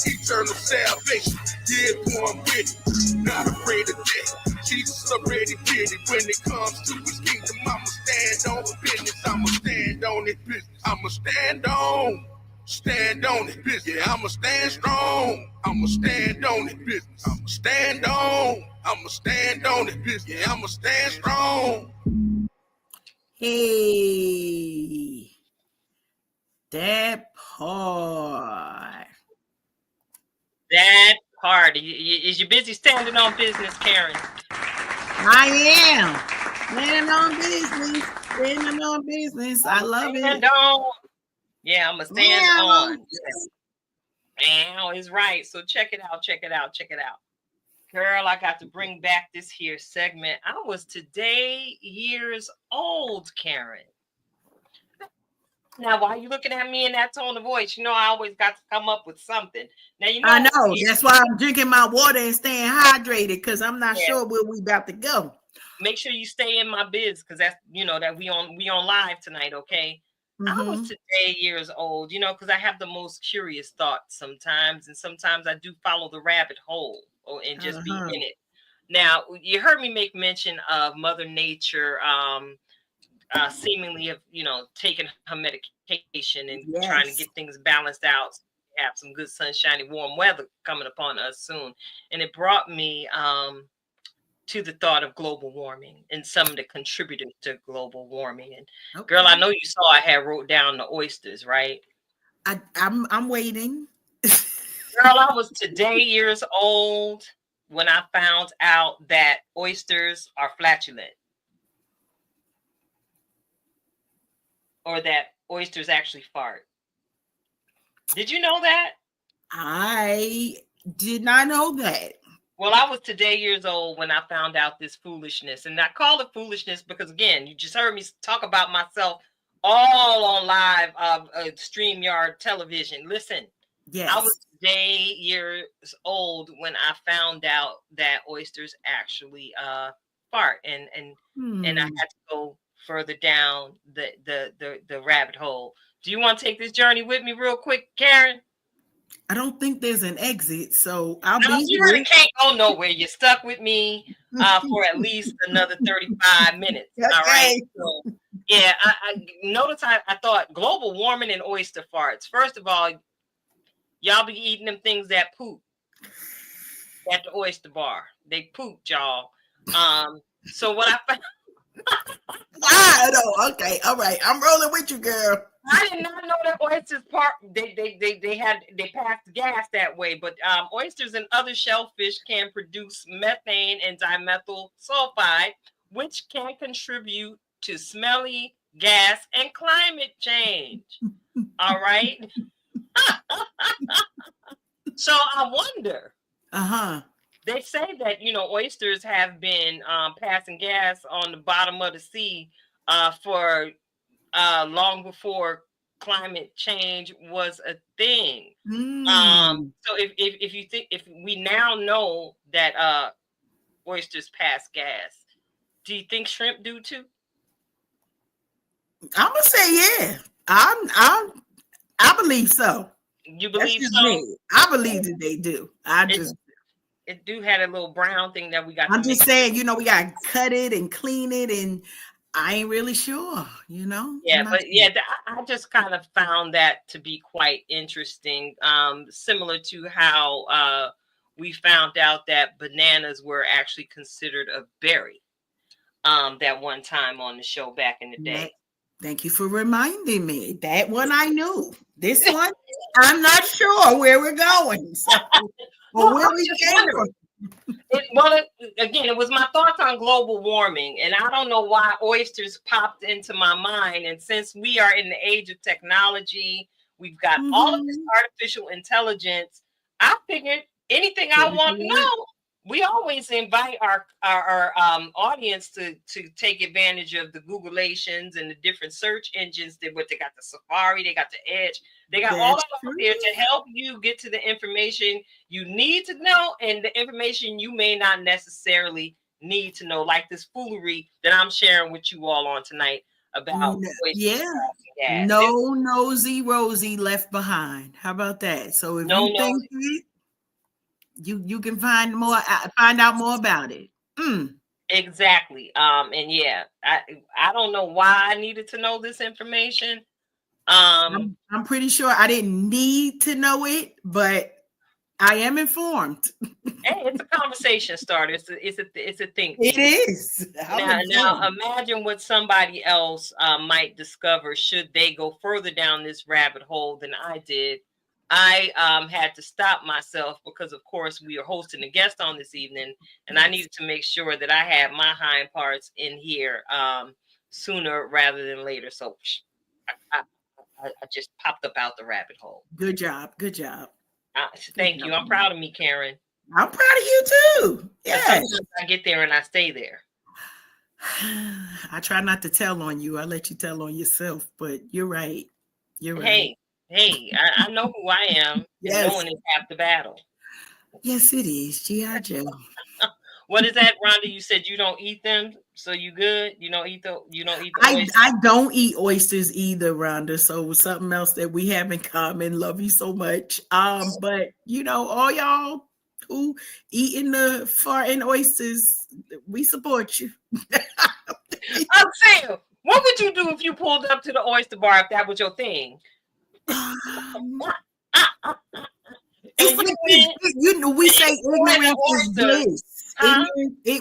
Eternal salvation, yeah, boy, I'm with it. Not afraid of death. Jesus already did it. When it comes to his kingdom, I'ma stand on business. I'ma stand on it business. I'ma stand on it business. Yeah, I'ma stand strong. I'ma stand on it business. I'ma stand on it business. Yeah, I'ma stand strong. Hey, that part. That part. Is you busy standing on business, Karen? I am standing on business. Standing on business. I love it. Yeah, I'm gonna stand on. Ow is right. So check it out. Girl, I got to bring back this here segment. I was today years old, Karen. Now, why are you looking at me in that tone of voice? You know, I always got to come up with something. Now, you know. I know. That's why I'm drinking my water and staying hydrated, because I'm not sure where we about to go. Make sure you stay in my biz, because that's, you know, that we on live tonight, okay? I was today years old, you know, because I have the most curious thoughts sometimes, and sometimes I do follow the rabbit hole and just be in it. Now, you heard me make mention of Mother Nature seemingly have, you know, taken her medication and trying to get things balanced out. Have some good sunshiny, warm weather coming upon us soon. And it brought me to the thought of global warming and some of the contributors to global warming. And girl, I know you saw I had wrote down the oysters, right? I'm waiting. Girl, I was today years old when I found out that oysters are flatulent. Or that oysters actually fart. Did you know that? I did not know that. Well, I was today years old when I found out this foolishness. And I call it foolishness because, again, you just heard me talk about myself all on live StreamYard television. Listen, I was today years old when I found out that oysters actually fart. And I had to go further down the rabbit hole. Do you want to take this journey with me real quick, Karen? I don't think there's an exit, so I'll No, be you here. really can't go nowhere. You're stuck with me for at least another 35 minutes. Okay. All right. So, yeah, I notice I thought global warming and oyster farts. First of all, y'all be eating them things that poop at the oyster bar. They pooped, y'all. So what I found. I know. Okay. All right. I'm rolling with you, girl. I did not know that oysters they passed gas that way, but oysters and other shellfish can produce methane and dimethyl sulfide, which can contribute to smelly gas and climate change. All right. So I wonder. They say that oysters have been passing gas on the bottom of the sea for long before climate change was a thing. So if we now know that oysters pass gas, do you think shrimp do too? I'm gonna say yeah. I believe so. You believe so? Me. I believe that they do. It do had a little brown thing that we got. I'm just saying, we got to cut it and clean it, and I ain't really sure, Yeah, but yeah, I just kind of found that to be quite interesting. Similar to how we found out that bananas were actually considered a berry that one time on the show back in the day. Thank you for reminding me. That one I knew. This one, I'm not sure where we're going. So, or where we came from. Again, it was my thoughts on global warming, and I don't know why oysters popped into my mind. And since we are in the age of technology, we've got all of this artificial intelligence. I figured anything I want to know, we always invite our audience to take advantage of the Googleations and the different search engines. They got the Safari, they got the Edge, they got all of them there to help you get to the information you need to know and the information you may not necessarily need to know, like this foolery that I'm sharing with you all on tonight about. No nosy Rosie left behind. How about that? So if you think it, you can find out more about it. Exactly. And yeah, I don't know why I needed to know this information. I'm pretty sure I didn't need to know it, but I am informed. Hey, it's a conversation starter. It's a thing. It is. Now imagine what somebody else might discover should they go further down this rabbit hole than I did. I had to stop myself because, of course, we are hosting a guest on this evening, and I needed to make sure that I had my hind parts in here sooner rather than later. So I just popped up out the rabbit hole. Good job. Good job. Thank you. I'm proud of me, Karen. I'm proud of you too. Yeah. I get there and I stay there. I try not to tell on you. I let you tell on yourself, but you're right. You're right. Hey, I know who I am. Yes. Knowing is half the battle. Yes, it is. G.I. Joe. What is that, Rhonda? You said you don't eat them, so you good? You don't eat the oysters? I don't eat oysters either, Rhonda. So something else that we have in common. Love you so much. But all y'all who eating the farting oysters, we support you. I'm saying, what would you do if you pulled up to the oyster bar if that was your thing? We say ignorance is bliss.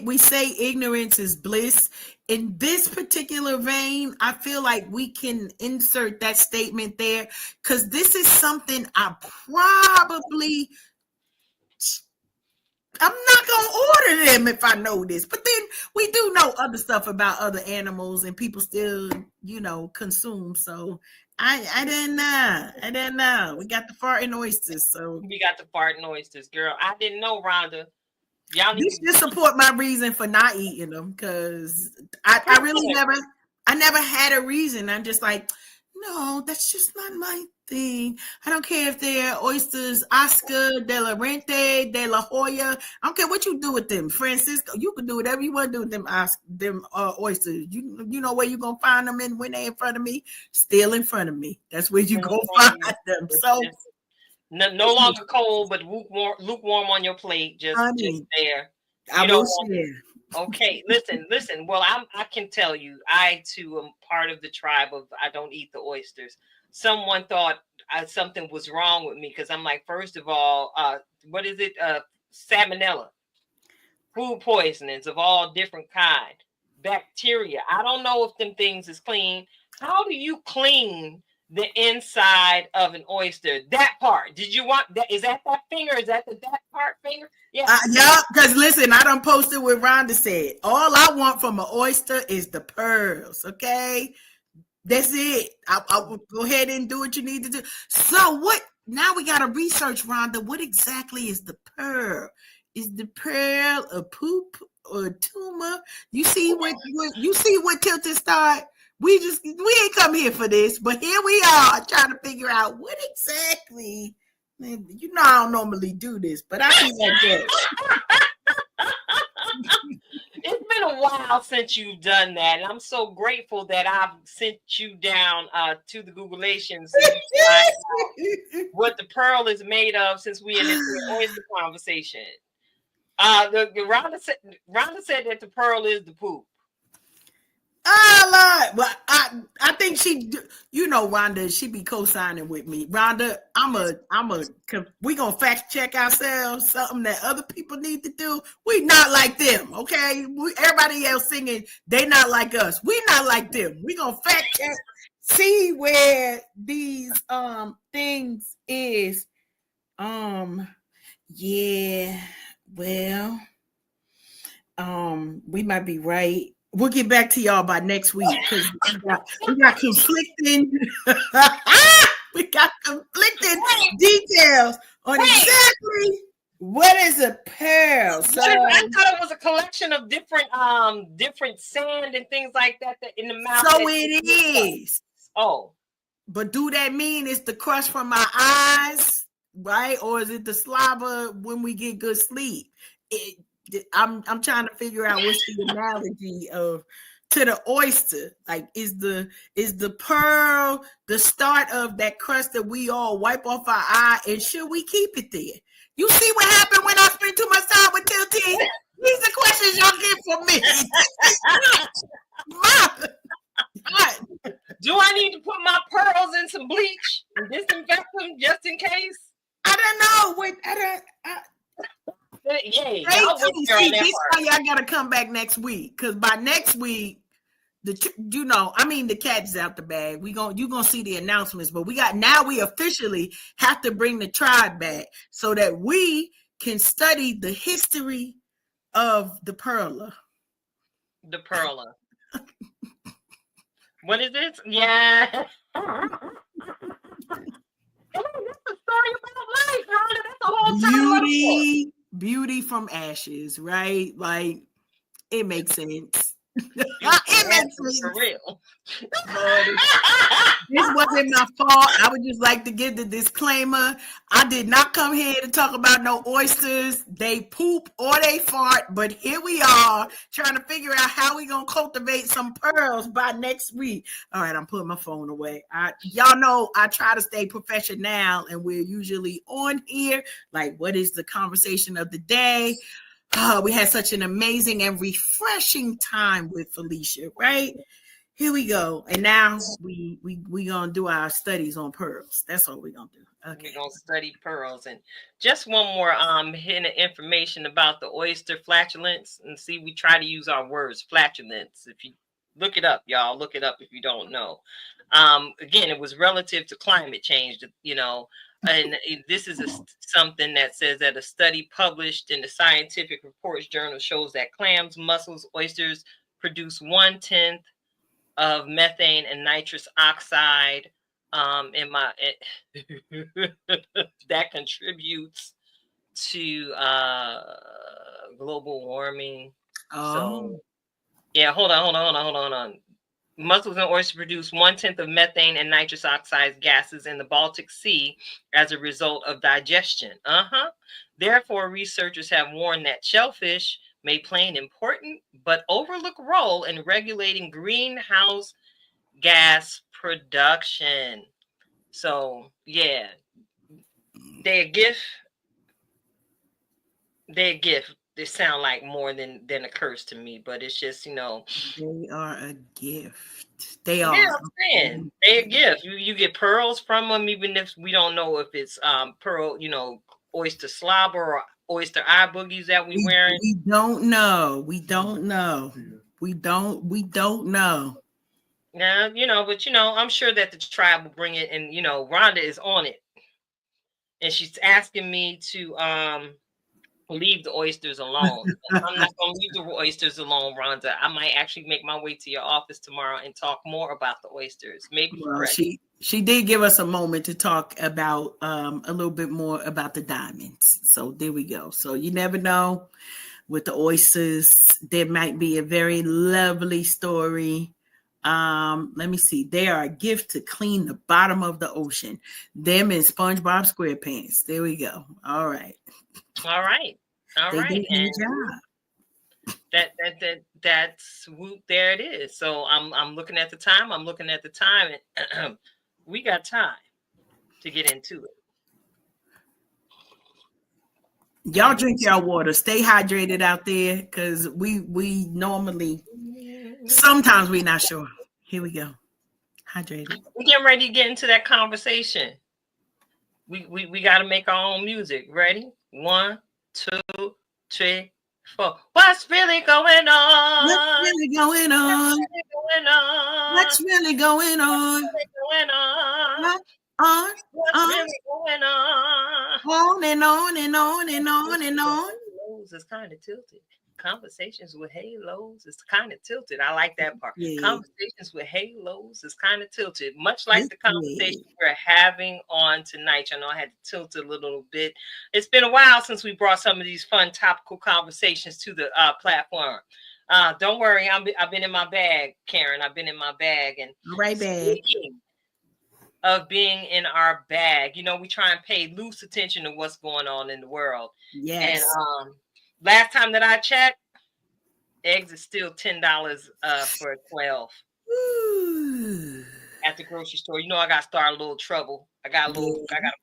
We say ignorance is bliss. In this particular vein, I feel like we can insert that statement there because this is something I'm not gonna order them if I know this, but then we do know other stuff about other animals and people still, consume. So I didn't know. We got the farting oysters. So we got the farting oysters, girl. I didn't know, Rhonda. Y'all need to support my reason for not eating them because I really never had a reason. I'm just like, No, that's just not my thing. I don't care if they're oysters, Oscar, De La Rente, De La Hoya. I don't care what you do with them, Francisco. You can do whatever you want to do with them, oysters. You know where you gonna find them in when they in front of me, still in front of me. That's where you gonna find them. So no longer cold, but lukewarm on your plate, just there. I will share. Okay, listen. Well, I can tell you, I too am part of the tribe of I don't eat the oysters. Someone thought something was wrong with me because I'm like, first of all, what is it? Salmonella, food poisonings of all different kind, bacteria. I don't know if them things is clean. How do you clean the inside of an oyster? That part. Did you want that? Is that finger? Is that that part finger? Yeah. Yeah, because listen, I done posted what Rhonda said. All I want from an oyster is the pearls, okay? That's it. I will go ahead and do what you need to do. So what, now we got to research, Rhonda, what exactly is the pearl? Is the pearl a poop or a tumor? You see what tilted start? We ain't come here for this, but here we are trying to figure out what exactly. You know, I don't normally do this, but I feel like that. It's been a while since you've done that, and I'm so grateful that I've sent you down to the Googleations what the pearl is made of, since we in this oyster conversation. Rhonda said that the pearl is the poop. Well, I think she, you know, Rhonda, she be co-signing with me. Rhonda, we gonna fact check ourselves. Something that other people need to do. We not like them, okay? Everybody else singing, they not like us. We not like them. We gonna fact check, see where these things is. Yeah, well, we might be right. We'll get back to y'all by next week because we got conflicting details on exactly what is a pearl. So I thought it was a collection of different sand and things like that in the mouth. So it is. Oh, but do that mean it's the crush from my eyes, right? Or is it the saliva when we get good sleep? I'm trying to figure out what's the analogy of to the oyster. Like, is the pearl the start of that crust that we all wipe off our eye, and should we keep it there? You see what happened when I spent too much time with Tilty? These are questions y'all get from me. Do I need to put my pearls in some bleach and disinfect them just in case? I don't know. Yay! This why y'all gotta come back next week, because by next week, the cat's out the bag. You gonna see the announcements, but we officially have to bring the tribe back so that we can study the history of the perla. The perla. What is this? Yeah. That's a story about life, Rhonda. That's a whole beauty. Beauty from ashes, right? Like, it makes sense. It makes sense. For real. This wasn't my fault. I would just like to give the disclaimer. I did not come here to talk about no oysters. They poop or they fart, but here we are trying to figure out how we gonna cultivate some pearls by next week. All right, I'm putting my phone away. Y'all know I try to stay professional, and we're usually on here. Like, what is the conversation of the day? We had such an amazing and refreshing time with Felicia, right? Here we go. And now we gonna do our studies on pearls. That's all we're gonna do. Okay. We're gonna study pearls. And just one more hint of information about the oyster flatulence. And see, we try to use our words, flatulence. If you look it up, y'all, look it up if you don't know. Again, it was relative to climate change, and this is something that says that a study published in the Scientific Reports Journal shows that clams, mussels, oysters produce 1/10 of methane and nitrous oxide. That contributes to global warming. Oh. So, yeah, hold on. Mussels and oysters produce 1/10 of methane and nitrous oxide gases in the Baltic Sea as a result of digestion. Therefore, researchers have warned that shellfish may play an important but overlooked role in regulating greenhouse gas production. So, yeah, they're a gift. They're a gift. They sound like more than a curse to me, but it's just, They are a gift. They yeah, are. I'm saying they're a gift. You get pearls from them, even if we don't know if it's pearl, oyster slobber or oyster eye boogies that we wearing. We don't know. We don't know. We don't know. Yeah, but I'm sure that the tribe will bring it, and Rhonda is on it, and she's asking me to leave the oysters alone. I'm not gonna leave the oysters alone, Rhonda. I might actually make my way to your office tomorrow and talk more about the oysters. Maybe Well, she did give us a moment to talk about a little bit more about the diamonds. So there we go. So you never know with the oysters. There might be a very lovely story. Let me see. They are a gift to clean the bottom of the ocean. Them and SpongeBob SquarePants. There we go. All right. All right. They did a good job. That's whoop, there it is. So I'm looking at the time. And we got time to get into it. Y'all drink your water. Stay hydrated out there, because we normally sometimes we're not sure. Here we go. Hydrated. We're getting ready to get into that conversation. We got to make our own music. Ready? 1, 2, 3, 4. What's really going on? What's really going on? What's really going on? What's really going on? What's really going on? On and on and on and on and on. Halos is kind of tilted. Conversations with halos is kind of tilted. I like that part. Yeah. Conversations with halos is kind of tilted, much like the conversation we're having on tonight. I know I had to tilt a little bit. It's been a while since we brought some of these fun topical conversations to the platform. Don't worry, I've been in my bag, Karen. I've been in my bag. And right bag. Speaking of being in our bag, we try and pay loose attention to what's going on in the world. Yes. And last time that I checked, eggs is still $10 for 12 at the grocery store. I got to start a little trouble. I got to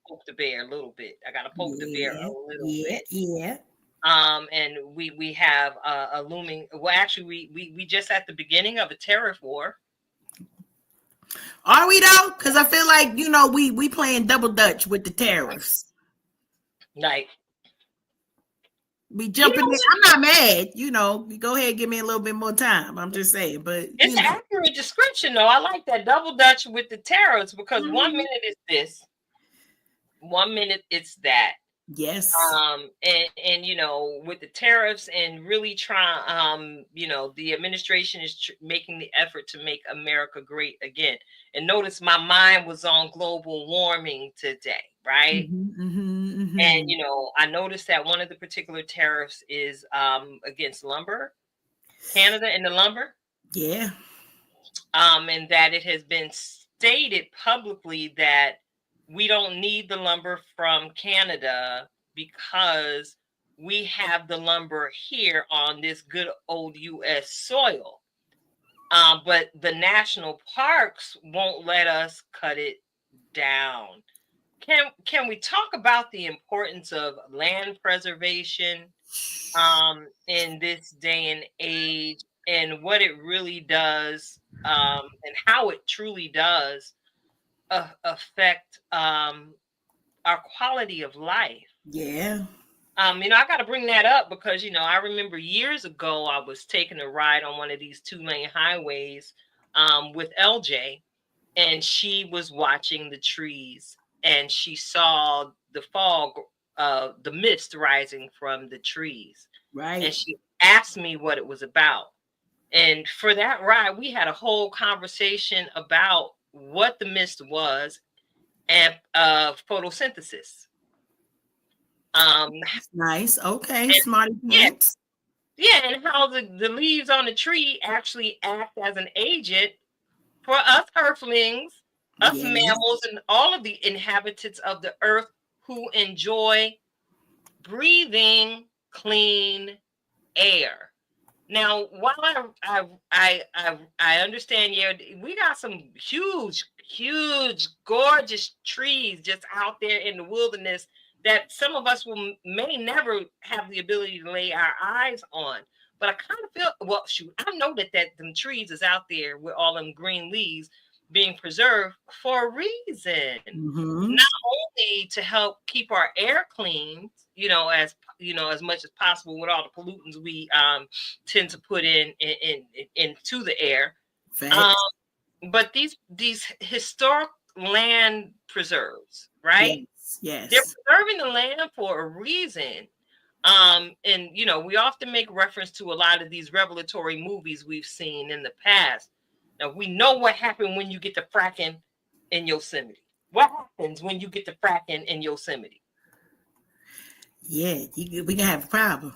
poke the bear a little bit. I got to poke the bear a little bit. Yeah. And we have a looming. Well, actually, we just at the beginning of a tariff war. Are we though? Because I feel like we playing double dutch with the tariffs. Like we jumping in. I'm not mad. Go ahead, give me a little bit more time. I'm just saying, but it's an accurate description, though. I like that double dutch with the tariffs, because 1 minute is this, 1 minute it's that. Yes. And with the tariffs and really trying, the administration is making the effort to make America great again. And notice my mind was on global warming today, right? Mm-hmm. And I noticed that one of the particular tariffs is against lumber, Canada and the lumber. Yeah. And that it has been stated publicly that we don't need the lumber from Canada because we have the lumber here on this good old U.S. soil. But the national parks won't let us cut it down. Can we talk about the importance of land preservation in this day and age, and what it really does, and how it truly does affect our quality of life? Yeah. I got to bring that up because, I remember years ago, I was taking a ride on one of these 2-lane highways with LJ, and she was watching the trees, and she saw the fog, the mist rising from the trees. Right. And she asked me what it was about. And for that ride, we had a whole conversation about what the mist was and photosynthesis. Nice. Okay. Smarty pants. Yeah, and how the leaves on the tree actually act as an agent for us earthlings, us Yes. mammals, and all of the inhabitants of the earth who enjoy breathing clean air. Now, while I understand, yeah, we got some huge, gorgeous trees just out there in the wilderness that some of us may never have the ability to lay our eyes on. But I kind of feel, well, shoot, I know that them trees is out there with all them green leaves being preserved for a reason. Mm-hmm. Not only to help keep our air clean, as much as possible with all the pollutants we tend to put into the air. But these historic land preserves, right? Yes. They're preserving the land for a reason. And we often make reference to a lot of these revelatory movies we've seen in the past. Now we know what happened when you get to fracking in Yosemite. What happens when you get to fracking in Yosemite? Yeah, we can have a problem.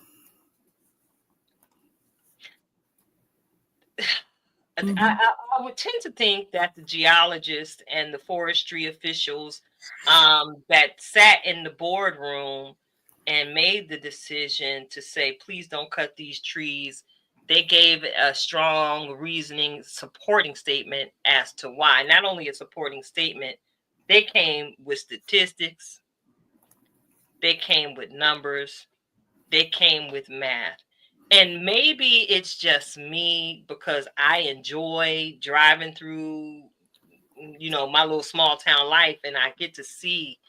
Mm-hmm. I would tend to think that the geologists and the forestry officials that sat in the boardroom and made the decision to say, please don't cut these trees, they gave a strong reasoning supporting statement as to why. Not only a supporting statement, they came with statistics, they came with numbers, they came with math. And maybe it's just me because I enjoy driving through, my little small town life, and I get to see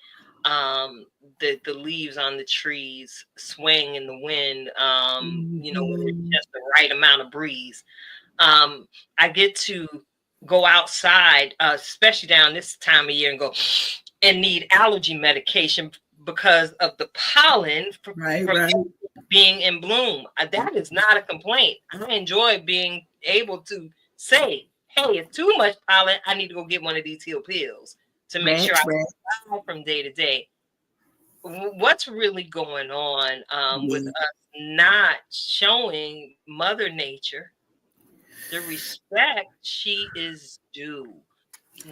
the leaves on the trees swing in the wind, when there's just the right amount of breeze. I get to go outside, especially down this time of year, and go and need allergy medication because of the pollen from being in bloom. That is not a complaint. I enjoy being able to say, hey, it's too much pollen. I need to go get one of these heel pills to make sure I survive from day to day. What's really going on with us not showing Mother Nature the respect she is due?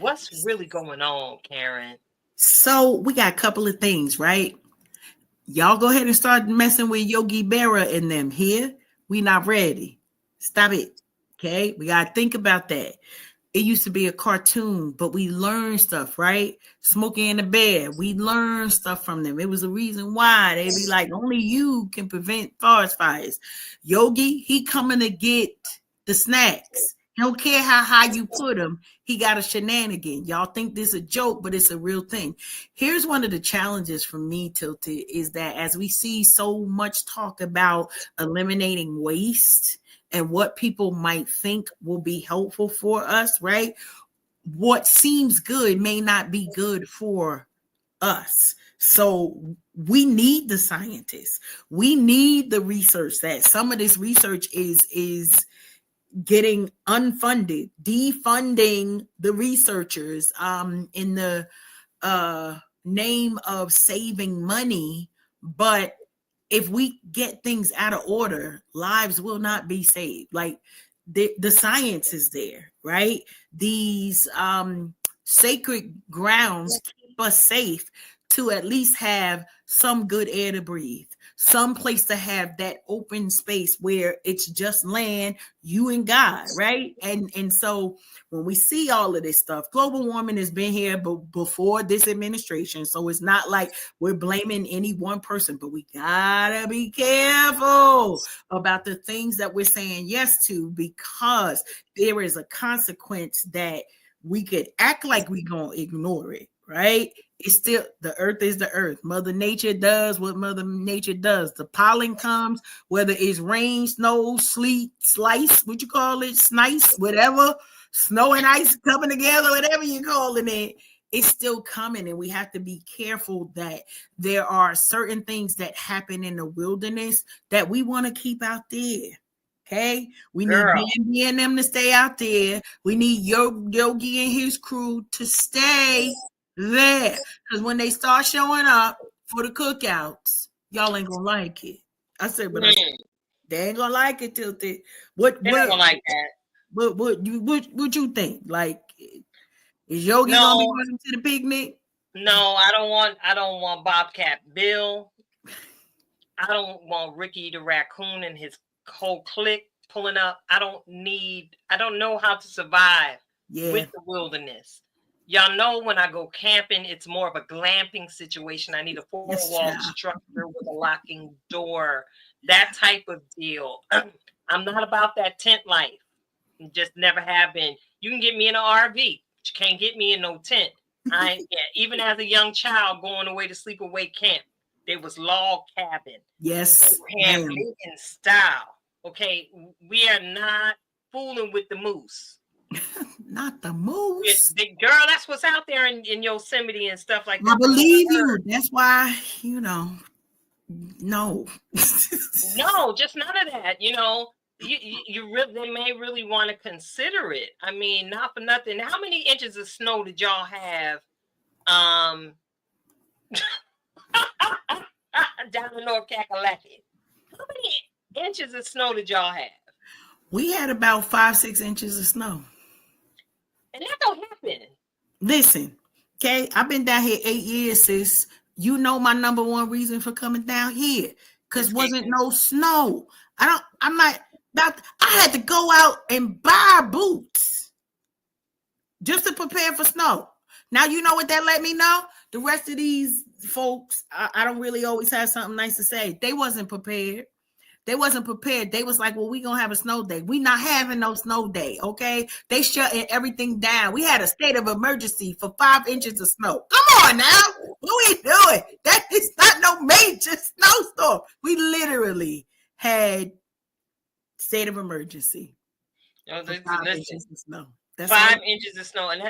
What's really going on, Karen? So we got a couple of things, right? Y'all go ahead and start messing with Yogi Berra and them here. We not ready. Stop it. Okay. We got to think about that. It used to be a cartoon, but we learned stuff, right? Smokey and the Bear. We learned stuff from them. It was a reason why they be like, only you can prevent forest fires. Yogi, he coming to get the snacks. He don't care how high you put him. He got a shenanigan. Y'all think this is a joke, but it's a real thing. Here's one of the challenges for me, Tilted, is that as we see so much talk about eliminating waste and what people might think will be helpful for us, right? What seems good may not be good for us. So we need the scientists. We need the research. That some of this research is getting unfunded, defunding the researchers in the name of saving money. But if we get things out of order, lives will not be saved. Like the science is there, right? These sacred grounds keep us safe to at least have some good air to breathe, some place to have that open space where it's just land, you and God, right? And so when we see all of this stuff, global warming has been here before this administration. So it's not like we're blaming any one person, but we gotta be careful about the things that we're saying yes to, because there is a consequence that we could act like we're gonna ignore it, right? It's still, the earth is the earth. Mother Nature does what Mother Nature does. The pollen comes, whether it's rain, snow, sleet, slice, what you call it, snice, whatever, snow and ice coming together, whatever you're calling it, it's still coming. And we have to be careful that there are certain things that happen in the wilderness that we want to keep out there. Okay, we need Bambi and them to stay out there. We need Yogi and his crew to stay there, because when they start showing up for the cookouts, y'all ain't gonna like it. I said, but they ain't gonna like it, Tilted. They don't like that. What you think? Like, is Yogi gonna be No, running to the picnic? no, I don't want Bobcat Bill. I don't want Ricky the raccoon and his whole clique pulling up. I don't know how to survive Yeah. with the wilderness. Y'all know when I go camping, it's more of a glamping situation. I need a Yes, four-wall child. structure with a locking door, that type of deal. I'm not about that tent life. Just never have been. You can get me in an RV, but you can't get me in no tent. Even as a young child going away to sleepaway camp, there was log cabin. Yes, Ham ma'am. Lincoln style. Okay, we are not fooling with the moose. Not the moose. Girl, that's what's out there in Yosemite and stuff like I that. believe you. That's why, no. No, just none of that. They may really want to consider it. I mean, not for nothing. How many inches of snow did y'all have? Down in North Kakalaki. How many inches of snow did y'all have? We had about 5-6 inches of snow. And that don't happen. Listen, okay, I've been down here 8 years, sis. You know my number one reason for coming down here, because wasn't no snow. I had to go out and buy boots just to prepare for snow. Now, you know what that let me know? The rest of these folks, I don't really always have something nice to say. They wasn't prepared. They wasn't prepared. They was like, well, we going to have a snow day. We not having no snow day, okay? They shutting everything down. We had a state of emergency for 5 inches of snow. Come on now. What we doing? That is not no major snowstorm. We literally had state of emergency. Listen, 5 inches of snow. That's 5 inches of snow. And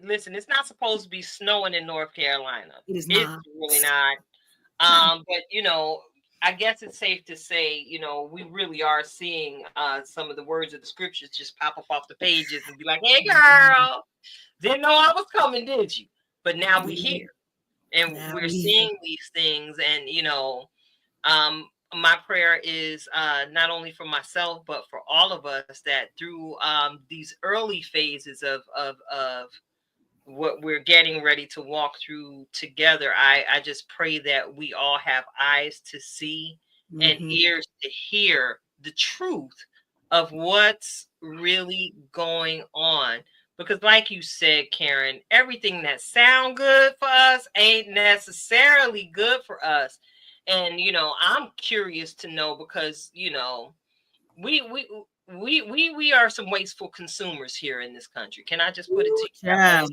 listen, it's not supposed to be snowing in North Carolina. It is not. It's really not. But I guess it's safe to say, we really are seeing some of the words of the scriptures just pop up off the pages and be like, hey, girl, didn't know I was coming, did you? But now we're here and we're seeing these things. And, my prayer is not only for myself, but for all of us, that through these early phases of what we're getting ready to walk through together, I just pray that we all have eyes to see and ears to hear the truth of what's really going on. Because like you said, Karen, everything that sounds good for us ain't necessarily good for us. And, I'm curious to know, because, we are some wasteful consumers here in this country. Can I just put it to you? Yeah.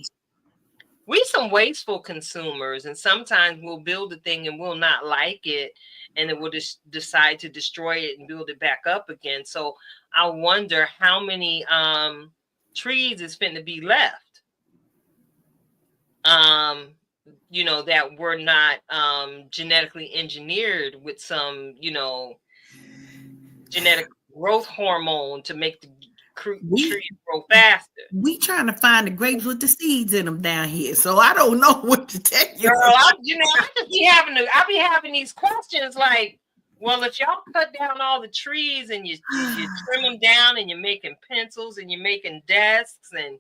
We some wasteful consumers, and sometimes we'll build a thing and we'll not like it, and then we'll just decide to destroy it and build it back up again. So I wonder how many trees is finna be left, that were not genetically engineered with some, genetic growth hormone to make the trees grow faster. We trying to find the grapes with the seeds in them down here, so I don't know what to tell you. Girl, I be having these questions like, well, if y'all cut down all the trees and you trim them down, and you're making pencils and you're making desks and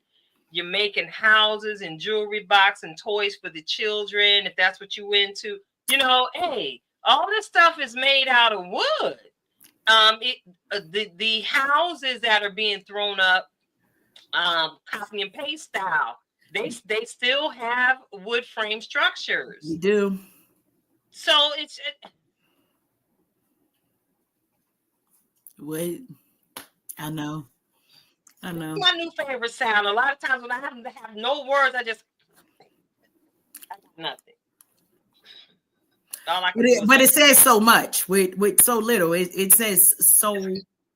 you're making houses and jewelry box and toys for the children, if that's what you into, hey, all this stuff is made out of wood. The houses that are being thrown up, copy and paste style, they still have wood frame structures. We do. So Wait, I know. My new favorite sound. A lot of times when I have no words, I got nothing. But it says so much with so little. It says so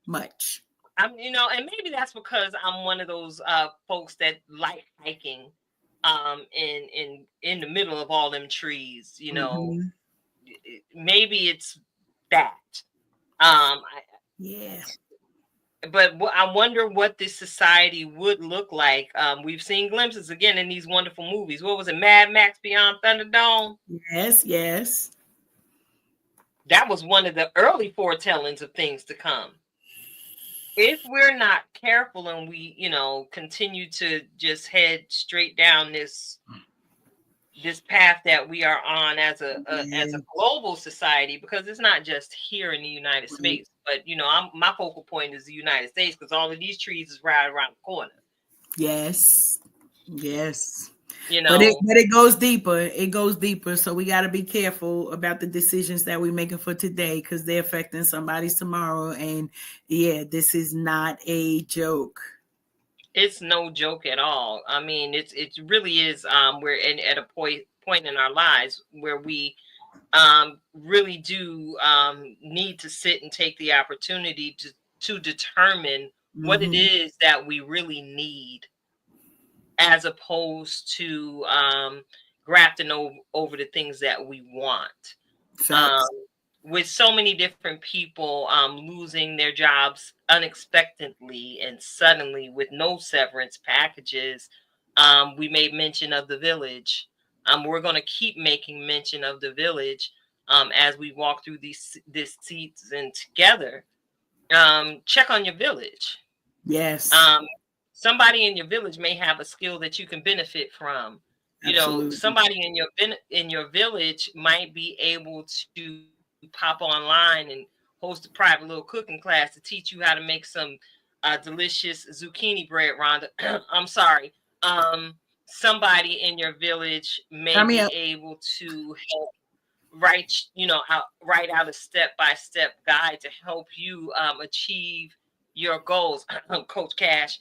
much. And maybe that's because I'm one of those folks that like hiking in the middle of all them trees. Maybe it's that. Yeah. But I wonder what this society would look like. We've seen glimpses again in these wonderful movies. What was it? Mad Max Beyond Thunderdome? Yes. That was one of the early foretellings of things to come. if we're not careful and we, continue to just head straight down this path that we are on as a global society, because it's not just here in the United States, but my focal point is the United States, because all of these trees is right around the corner. Yes. But it goes deeper. It goes deeper. So we got to be careful about the decisions that we're making for today, because they're affecting somebody's tomorrow. And yeah, this is not a joke. It's no joke at all. I mean, it really is. We're at a point in our lives where we really do need to sit and take the opportunity to determine what it is that we really need, as opposed to grafting over the things that we want. With so many different people losing their jobs unexpectedly and suddenly with no severance packages, we made mention of the village. We're going to keep making mention of the village as we walk through this season together. Check on your village. Yes. Somebody in your village may have a skill that you can benefit from. Absolutely. Somebody in your village might be able to pop online and host a private little cooking class to teach you how to make some delicious zucchini bread, Rhonda. I'm sorry. Somebody in your village may be able to help write out a step-by-step guide to help you achieve your goals. Coach Cash.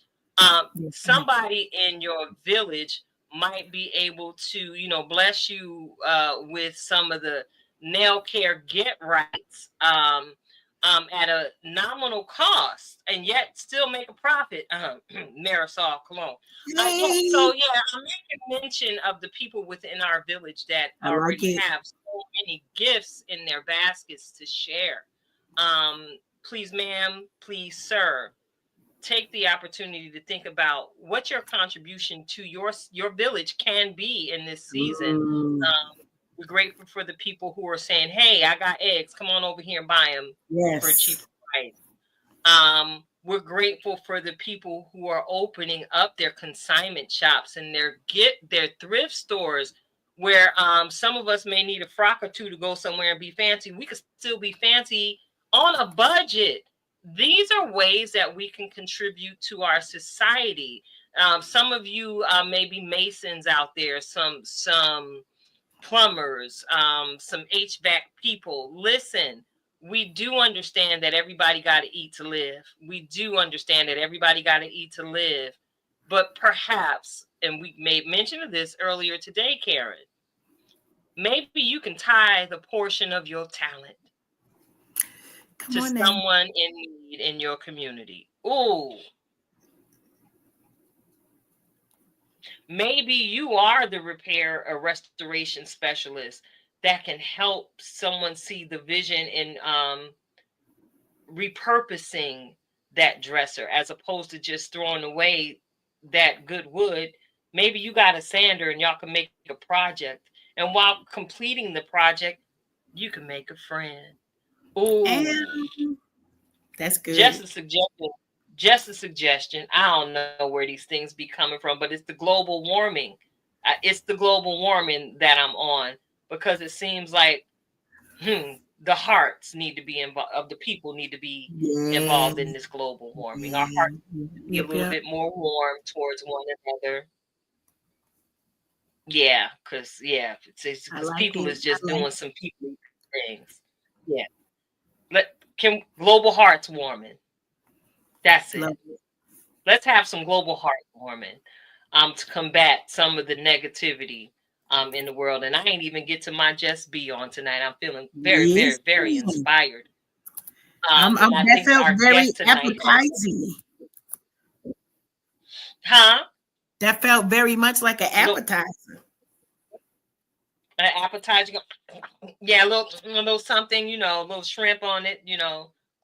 Somebody in your village might be able to, bless you with some of the nail care get rights at a nominal cost, and yet still make a profit. Marisol Cologne. So yeah, I'm making mention of the people within our village that already have so many gifts in their baskets to share. Please, ma'am, please, sir, take the opportunity to think about what your contribution to your village can be in this season. We're grateful for the people who are saying, "Hey, I got eggs. Come on over here and buy them for a cheap price." We're grateful for the people who are opening up their consignment shops and their thrift stores, where some of us may need a frock or two to go somewhere and be fancy. We could still be fancy on a budget. These are ways that we can contribute to our society. Some of you may be masons out there, some plumbers, some HVAC people. Listen, we do understand that everybody got to eat to live. We do understand that everybody got to eat to live. But perhaps, and we made mention of this earlier today, Karen, maybe you can tithe a portion of your talent to someone in need in your community. Ooh. Maybe you are the repair or restoration specialist that can help someone see the vision in repurposing that dresser, as opposed to just throwing away that good wood. Maybe you got a sander and y'all can make a project. And while completing the project, you can make a friend. Ooh. That's good. Just a suggestion. I don't know where these things be coming from, but it's the global warming. It's the global warming that I'm on, because it seems like the hearts need to be involved. Of the people need to be involved in this global warming. Our hearts need to be a little bit more warm towards one another. Yeah, because people is just doing some people things. Yeah. Global hearts warming. That's it. Let's have some global heart warming to combat some of the negativity in the world. And I ain't even get to my Just Be on tonight. I'm feeling very, very, very inspired. That felt very appetizing. Huh? That felt very much like an appetizer. An appetizer. Yeah, a little something, a little shrimp on it,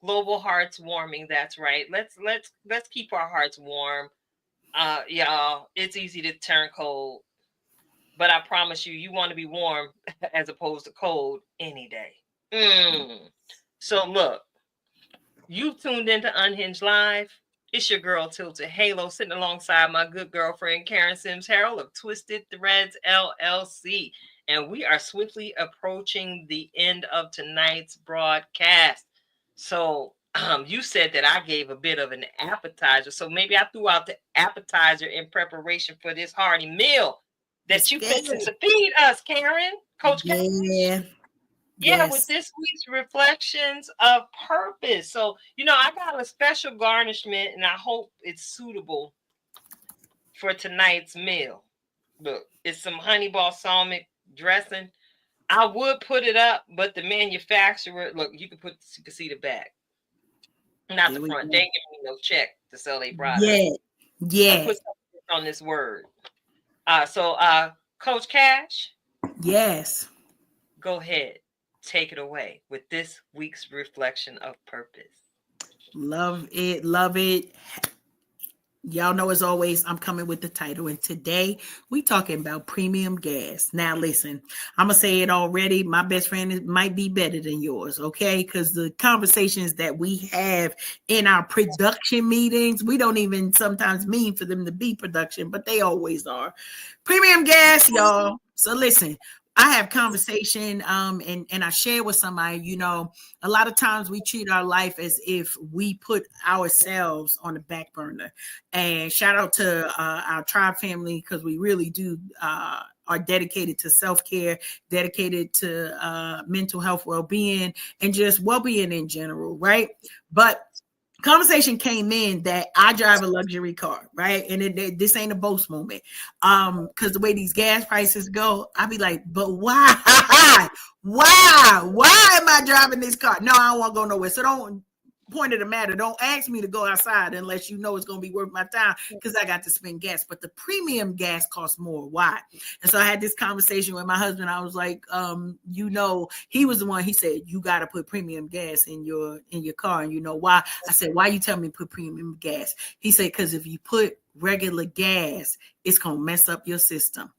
Global hearts warming. That's right. Let's keep our hearts warm. Y'all, it's easy to turn cold, but I promise you want to be warm as opposed to cold any day. So look, You've tuned into Unhinged Live. It's your girl Tilted Halo sitting alongside my good girlfriend Karen Sims Harrell of Twisted Threads LLC. And we are swiftly approaching the end of tonight's broadcast. So you said that I gave a bit of an appetizer. So maybe I threw out the appetizer in preparation for this hearty meal that you fixing to feed us, Karen. Coach Karen. Yeah, with this week's reflections of purpose. So, I got a special garnishment and I hope it's suitable for tonight's meal. Look, it's some honey balsamic dressing. I would put it up, but the manufacturer, look, you can see the back. Not the front. They ain't giving me no check to sell their product. Yeah. I'll put something on this word. So Coach Cash. Yes. Go ahead. Take it away with this week's reflection of purpose. Love it. Love it. Y'all know, as always, I'm coming with the title, and today we talking about premium gas. Now, listen, I'm gonna say it already. My best friend might be better than yours, okay? Because the conversations that we have in our production meetings, we don't even sometimes mean for them to be production, but they always are. Premium gas, y'all. So listen. I have conversation and I share with somebody, a lot of times we treat our life as if we put ourselves on the back burner. And shout out to our tribe family, because we really do are dedicated to self-care, dedicated to mental health, well-being, and just well-being in general, right? But conversation came in that I drive a luxury car, right? And this ain't a boast moment. Because the way these gas prices go, I'd be like, but why? Why am I driving this car? No, I don't want to go nowhere. So don't point of the matter. Don't ask me to go outside unless you know it's going to be worth my time, because I got to spend gas. But the premium gas costs more. Why? And so I had this conversation with my husband. I was like, he was the one. He said, you got to put premium gas in your car. And you know why? I said, why you tell me to put premium gas? He said, because if you put regular gas, it's going to mess up your system.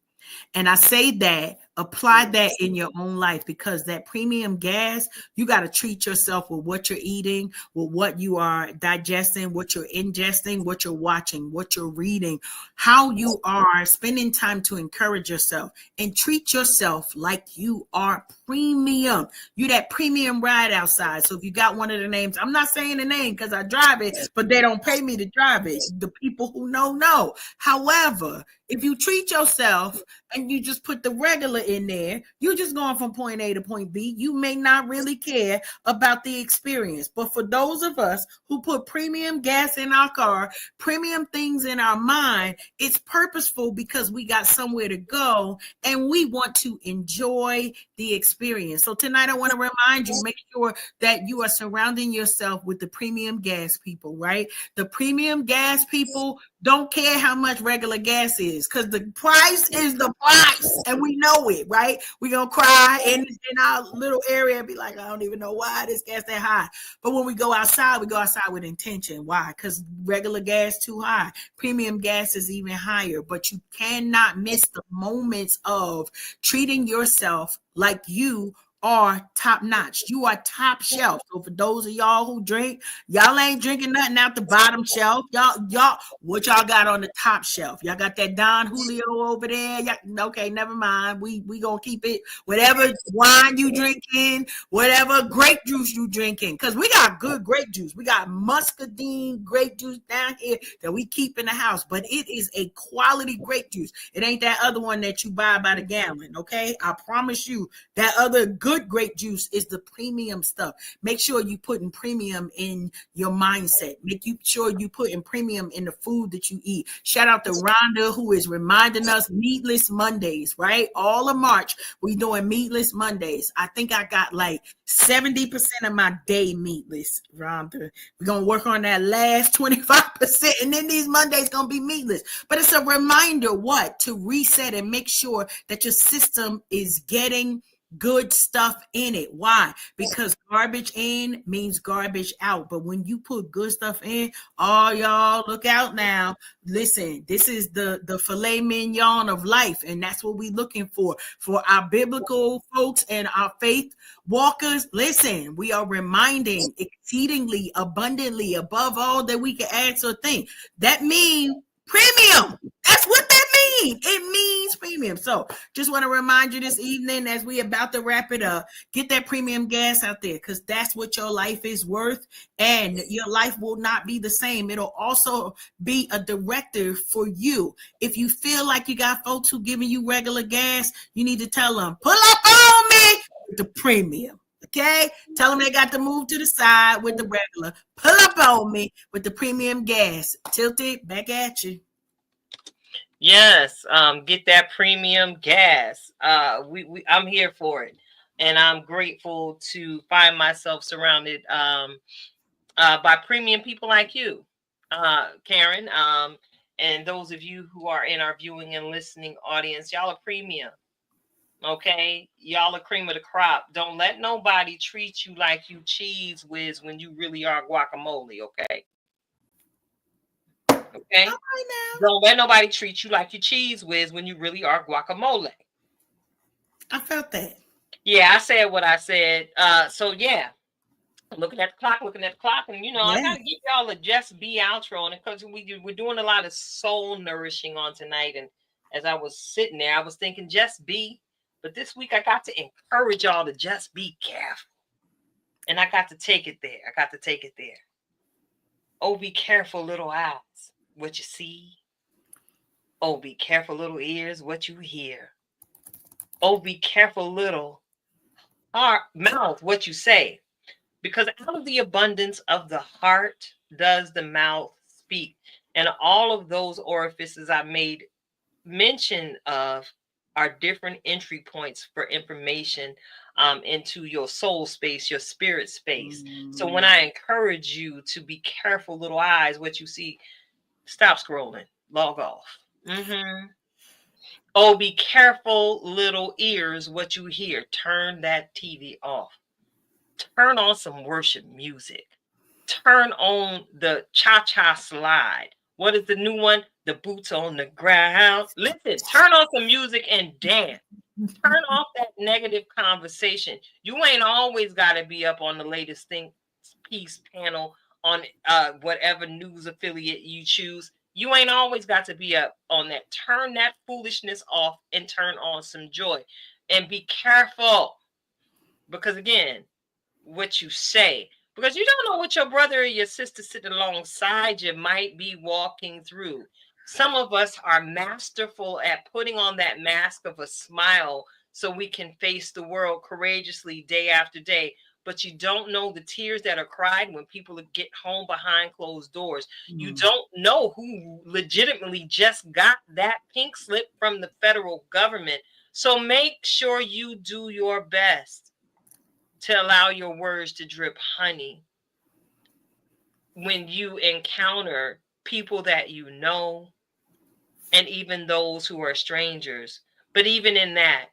And I say that, apply that in your own life, because that premium gas, you got to treat yourself with what you're eating, with what you are digesting, what you're ingesting, what you're watching, what you're reading, how you are spending time to encourage yourself, and treat yourself like you are premium. You that premium ride outside. So if you got one of the names, I'm not saying the name because I drive it, but they don't pay me to drive it. The people who know. However, if you treat yourself and you just put the regular in there, you're just going from point A to point B. You may not really care about the experience. But for those of us who put premium gas in our car, premium things in our mind, it's purposeful because we got somewhere to go and we want to enjoy the experience. So tonight I want to remind you, make sure that you are surrounding yourself with the premium gas people, right? The premium gas people don't care how much regular gas is, because the price is the price, and we know it, right? We're going to cry in our little area and be like, I don't even know why this gas that high. But when we go outside with intention. Why? Because regular gas too high. Premium gas is even higher, but you cannot miss the moments of treating yourself like you are top notch. You are top shelf. So for those of y'all who drink, y'all ain't drinking nothing out the bottom shelf. Y'all, what y'all got on the top shelf? Y'all got that Don Julio over there. Okay, never mind. We gonna keep it. Whatever wine you drinking, whatever grape juice you drinking, because we got good grape juice. We got muscadine grape juice down here that we keep in the house, but it is a quality grape juice. It ain't that other one that you buy by the gallon. Okay, I promise you that other good grape juice is the premium stuff. Make sure you putting premium in your mindset. Make sure you putting premium in the food that you eat. Shout out to Rhonda, who is reminding us Meatless Mondays, right? All of March, we doing Meatless Mondays. I think I got like 70% of my day meatless, Rhonda. We're going to work on that last 25%, and then these Mondays going to be meatless. But it's a reminder, to reset and make sure that your system is getting good stuff in it. Why? Because garbage in means garbage out. But when you put good stuff in, oh y'all, look out now. Listen, this is the filet mignon of life, and that's what we're looking for our biblical folks and our faith walkers. Listen, we are reminding exceedingly abundantly above all that we can ask or think. That means premium. That's what that means. It means premium. So just want to remind you this evening as we about to wrap it up, get that premium gas out there, because that's what your life is worth, and your life will not be the same. It'll also be a directive for you. If you feel like you got folks who giving you regular gas, you need to tell them, pull up on me with the premium. Okay, tell them they got to move to the side with the regular. Pull up on me with the premium gas. Tilt it back at you. Yes, get that premium gas. I'm here for it, and I'm grateful to find myself surrounded by premium people like you, Karen. And those of you who are in our viewing and listening audience, y'all are premium. Okay, y'all are cream of the crop. Don't let nobody treat you like you cheese whiz when you really are guacamole. Okay. Okay. Don't let nobody treat you like you cheese whiz when you really are guacamole. I felt that. Yeah, I said what I said. So yeah, looking at the clock, and I gotta give y'all a Just Be outro, and because we're doing a lot of soul nourishing on tonight. And as I was sitting there, I was thinking just be. But this week I got to encourage y'all to just be careful. And I got to take it there. Oh, be careful, little eyes, what you see. Oh, be careful, little ears, what you hear. Oh, be careful, little mouth, what you say. Because out of the abundance of the heart does the mouth speak. And all of those orifices I made mention of are different entry points for information into your soul space, your spirit space. So when I encourage you to be careful, little eyes, what you see, stop scrolling, log off. Oh, be careful, little ears, what you hear. Turn that TV off. Turn on some worship music. Turn on the cha-cha slide. What is the new one? The boots on the ground. Listen, turn on some music and dance. Turn off that negative conversation. You ain't always got to be up on the latest piece panel on whatever news affiliate you choose. You ain't always got to be up on that. Turn that foolishness off and turn on some joy. And be careful. Because again, what you say, because you don't know what your brother or your sister sitting alongside you might be walking through. Some of us are masterful at putting on that mask of a smile so we can face the world courageously day after day. But you don't know the tears that are cried when people get home behind closed doors. You don't know who legitimately just got that pink slip from the federal government. So make sure you do your best to allow your words to drip honey when you encounter people that you know, and even those who are strangers. But even in that,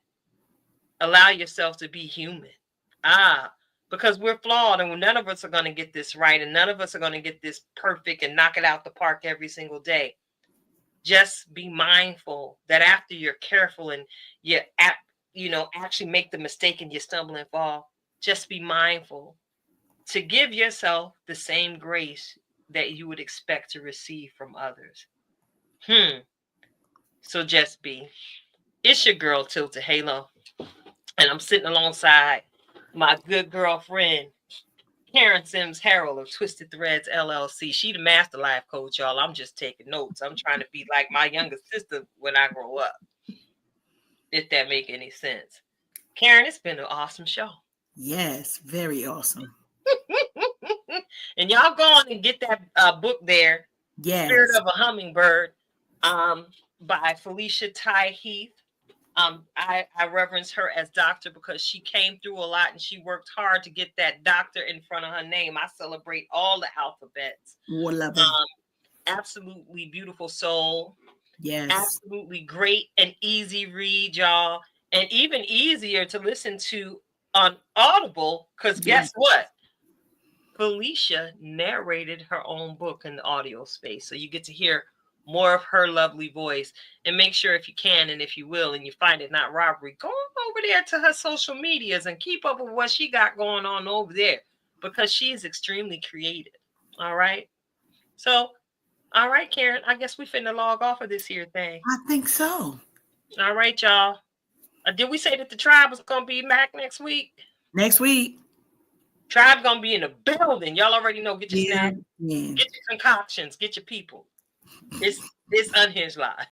allow yourself to be human. Because we're flawed, and none of us are going to get this right, and none of us are going to get this perfect and knock it out the park every single day. Just be mindful that after you're careful and you actually make the mistake and you stumble and fall, just be mindful to give yourself the same grace that you would expect to receive from others. So just be. It's your girl, Tilted Halo. And I'm sitting alongside my good girlfriend, Karen Sims Harrell of Twisted Threads LLC. She the master life coach, y'all. I'm just taking notes. I'm trying to be like my younger sister when I grow up. If that make any sense. Karen, it's been an awesome show. Yes, very awesome. And y'all go on and get that book there. Yes. Spirit of a Hummingbird by Felicia Thai Heath. I reverence her as doctor because she came through a lot and she worked hard to get that doctor in front of her name. I celebrate all the alphabets. Absolutely beautiful soul. Yes. Absolutely great and easy read, y'all. and even easier to listen to on Audible, because guess what? Felicia narrated her own book in the audio space. So you get to hear more of her lovely voice. And make sure, if you can and if you will, and you find it not robbery, go over there to her social medias and keep up with what she got going on over there, because she is extremely creative. All right. So, all right, Karen, I guess we finna log off of this here thing. I think so. All right, y'all. Did we say that the tribe was going to be back next week? Next week. Tribe going to be in the building. Y'all already know. Get your snacks. Yeah. Get your concoctions. Get your people. It's Unhinged Live.